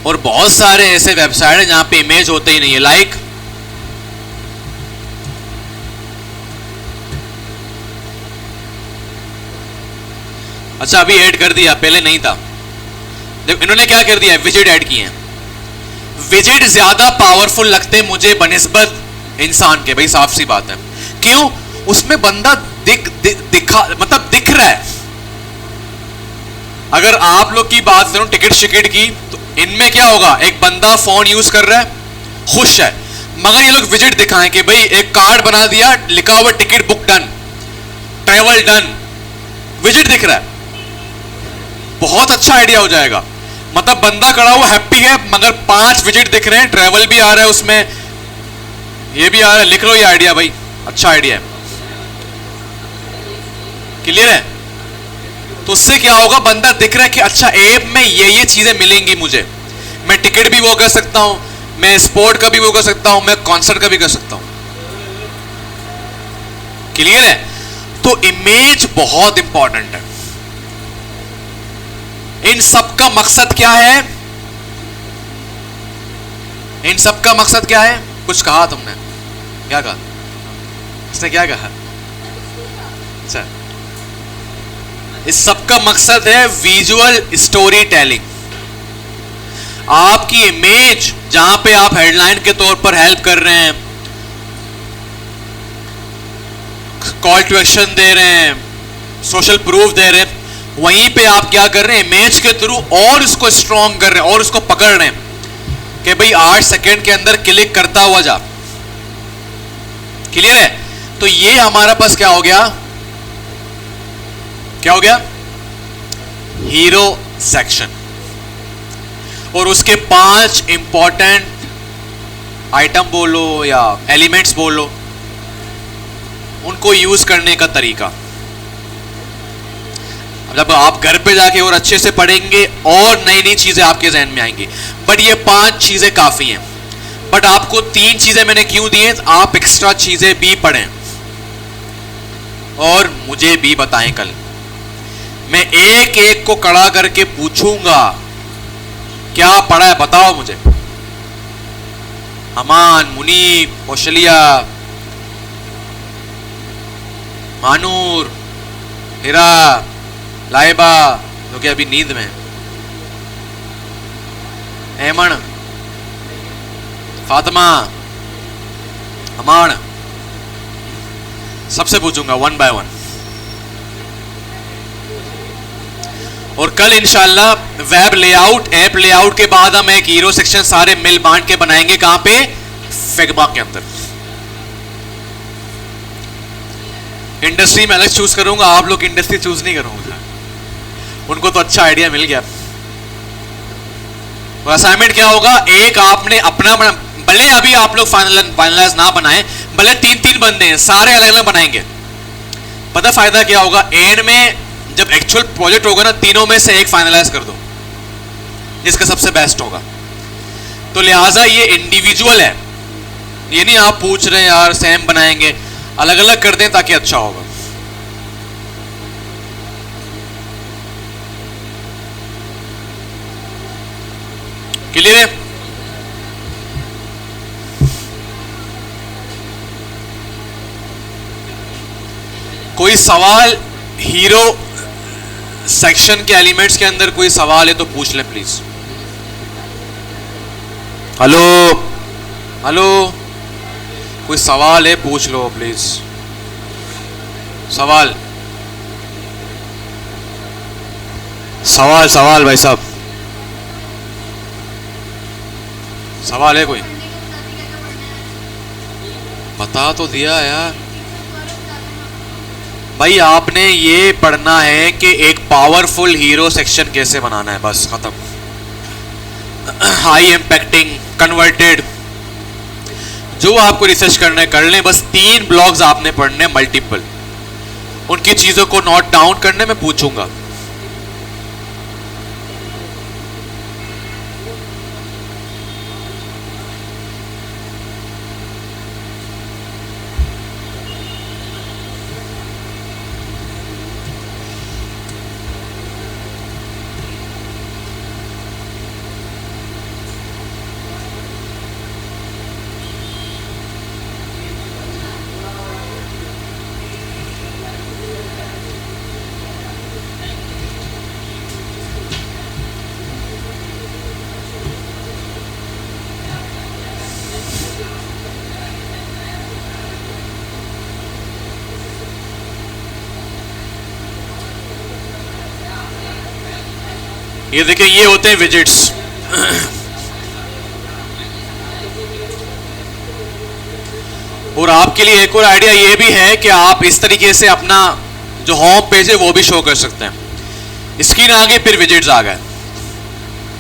और बहुत सारे ऐसे वेबसाइट हैं जहां पे इमेज होते ही नहीं है, लाइक अच्छा अभी ऐड कर दिया, पहले नहीं था। देखो इन्होंने क्या कर दिया है, विजिट ऐड किए हैं। विजिट ज्यादा पावरफुल लगते मुझे बनिस्बत इंसान के, भाई साफ सी बात है। क्यों? उसमें बंदा दिखा मतलब दिख रहा है। अगर आप लोग की बात करूं टिकट शिकट की, तो इनमें क्या होगा, एक बंदा फोन यूज कर रहा है, खुश है, मगर ये लोग विजिट दिखाएं कि भाई एक कार्ड बना दिया, लिखा हुआ ticket book done, travel done, visit दिख रहा है, बहुत अच्छा आइडिया हो जाएगा। मतलब बंदा खड़ा हुआ हैप्पी है, मगर 5 विजिट दिख रहे हैं, ट्रेवल भी आ रहा है उसमें, ये भी आ रहा है, लिख लो ये आइडिया भाई, अच्छा आइडिया है। क्लियर है? तो उससे क्या होगा, बंदा दिख रहा है कि अच्छा ऐप में ये चीजें मिलेंगी मुझे, मैं टिकट भी वो कर सकता हूं, मैं स्पोर्ट का भी वो कर सकता हूं, मैं कॉन्सर्ट का भी कर सकता हूं। क्लियर है? तो इमेज बहुत इंपॉर्टेंट है। इन सब का मकसद क्या है? इन सब का मकसद क्या है? कुछ कहा तुमने, क्या कहा? इसने क्या कहा? अच्छा, इस सब का मकसद है विजुअल स्टोरी टेलिंग। आपकी इमेज जहां पे आप हेडलाइन के तौर पर हेल्प कर रहे हैं, कॉल टू एक्शन दे रहे हैं, सोशल प्रूफ दे रहे हैं, वहीं पे आप क्या कर रहे हैं, इमेज के थ्रू और इसको स्ट्रॉन्ग कर रहे हैं और इसको पकड़ रहे हैं कि भाई 8 सेकंड के अंदर क्लिक करता हुआ जा। क्लियर है? तो ये हमारा पास क्या हो गया, क्या हो गया, हीरो सेक्शन। और उसके 5 इंपॉर्टेंट आइटम बोलो या एलिमेंट्स बोलो, उनको यूज करने का तरीका। जब आप घर पे जाके और अच्छे से पढ़ेंगे और नई नई चीजें आपके जहन में आएंगी, बट ये 5 चीजें काफी हैं। बट आपको 3 चीजें मैंने क्यों दी हैं, आप एक्स्ट्रा चीजें भी पढ़ें और मुझे भी बताएं। कल मैं एक एक को कड़ा करके पूछूंगा, क्या पढ़ा है बताओ मुझे। अमान, मुनीब, कौशलिया, मानूर, हिरा, लाइबा जो कि अभी नींद में, एमन, फातिमा, अमान, सबसे पूछूंगा 1 बाय 1। और कल इंशाल्लाह वेब लेआउट, ऐप लेआउट के बाद हम एक हीरो सेक्शन सारे मिल बांट के बनाएंगे। कहां पे? फिग्मा के अंदर। इंडस्ट्री में अलग चूज करूंगा, आप लोग इंडस्ट्री चूज नहीं करूंगा, उनको तो अच्छा आइडिया मिल गया। तो असाइनमेंट क्या होगा, एक आपने अपना बना, भले अभी आप लोग फाइनलाइज ना बनाए, भले 3-3 बंदे हैं, सारे अलग अलग बनाएंगे। पता फायदा क्या होगा, एंड में जब एक्चुअल प्रोजेक्ट होगा ना, तीनों में से एक फाइनलाइज कर दो, जिसका सबसे बेस्ट होगा। तो लिहाजा ये इंडिविजुअल है, ये नहीं आप पूछ रहे हैं यार सेम बनाएंगे, अलग अलग कर दें ताकि अच्छा होगा। क्लियर है? कोई सवाल हीरो सेक्शन के एलिमेंट्स के अंदर कोई सवाल है तो पूछ ले प्लीज। हेलो हेलो, कोई सवाल है पूछ लो प्लीज। सवाल सवाल सवाल भाई साहब, सवाल है कोई? बता तो दिया यार, भाई आपने ये पढ़ना है कि एक पावरफुल हीरो सेक्शन कैसे बनाना है, बस खत्म। हाई इम्पैक्टिंग, कन्वर्टेड, जो आपको रिसर्च करना है कर लें। बस 3 ब्लॉग्स आपने पढ़ने, मल्टीपल, उनकी चीजों को नोट डाउन करने में पूछूंगा। ये देखिए, ये होते हैं विजेट्स। और आपके लिए एक और आइडिया ये भी है कि आप इस तरीके से अपना जो होम पेज है वो भी शो कर सकते हैं। स्क्रीन आ गई, फिर विजेट्स आ गए,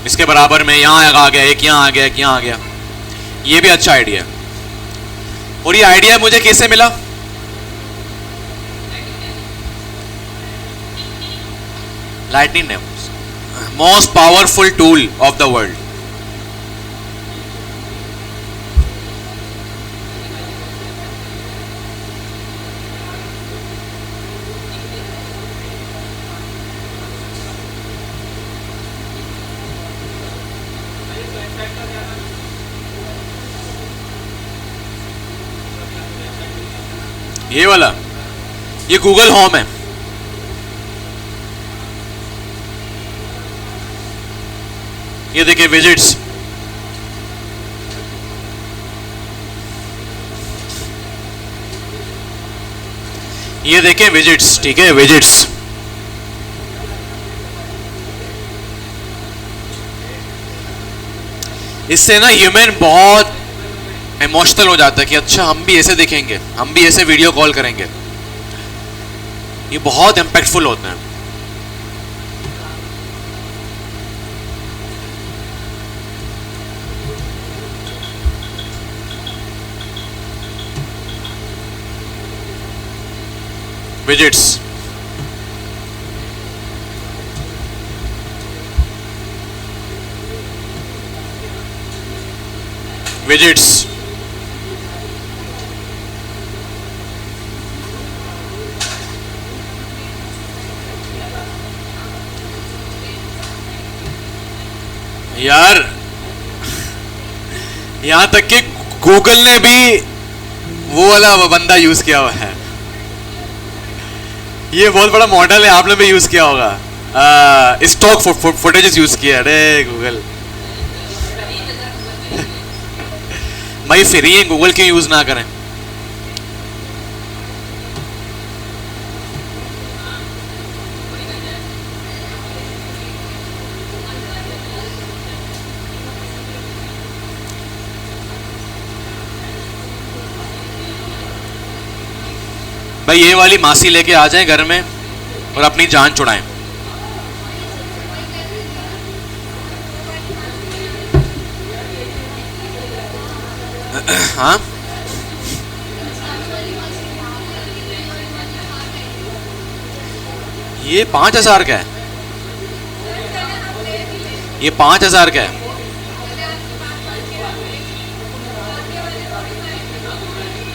इसके बराबर में यहाँ आ गया, एक यहाँ आ गया, एक यहाँ आ गया। ये भी अच्छा आइडिया है। और ये आइडिया मुझे कैसे मिला? लाइटनिंग ने, most powerful tool of the world. ये वाला, ये गूगल होम है। ये देखिए विजिट्स, ये देखिए विजिट्स, ठीक है, विजिट्स। इससे ना ह्यूमन बहुत इमोशनल हो जाता है कि अच्छा हम भी ऐसे देखेंगे, हम भी ऐसे वीडियो कॉल करेंगे। ये बहुत इम्पैक्टफुल होता है। विजिट्स, विजिट्स, यार यहां तक कि गूगल ने भी वो वाला बंदा यूज किया हुआ है। ये बहुत बड़ा मॉडल है, आपने भी यूज किया होगा। स्टॉक फुटेजेस यूज किया। अरे गूगल भाई फ्री है, गूगल क्यों यूज ना करें? भाई ये वाली मासी लेके आ जाए घर में और अपनी जान छुड़ाएं। हाँ, ये 5,000 का है, ये 5,000 का है,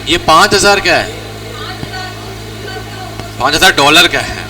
ये 5,000 का है, $5,000 का है।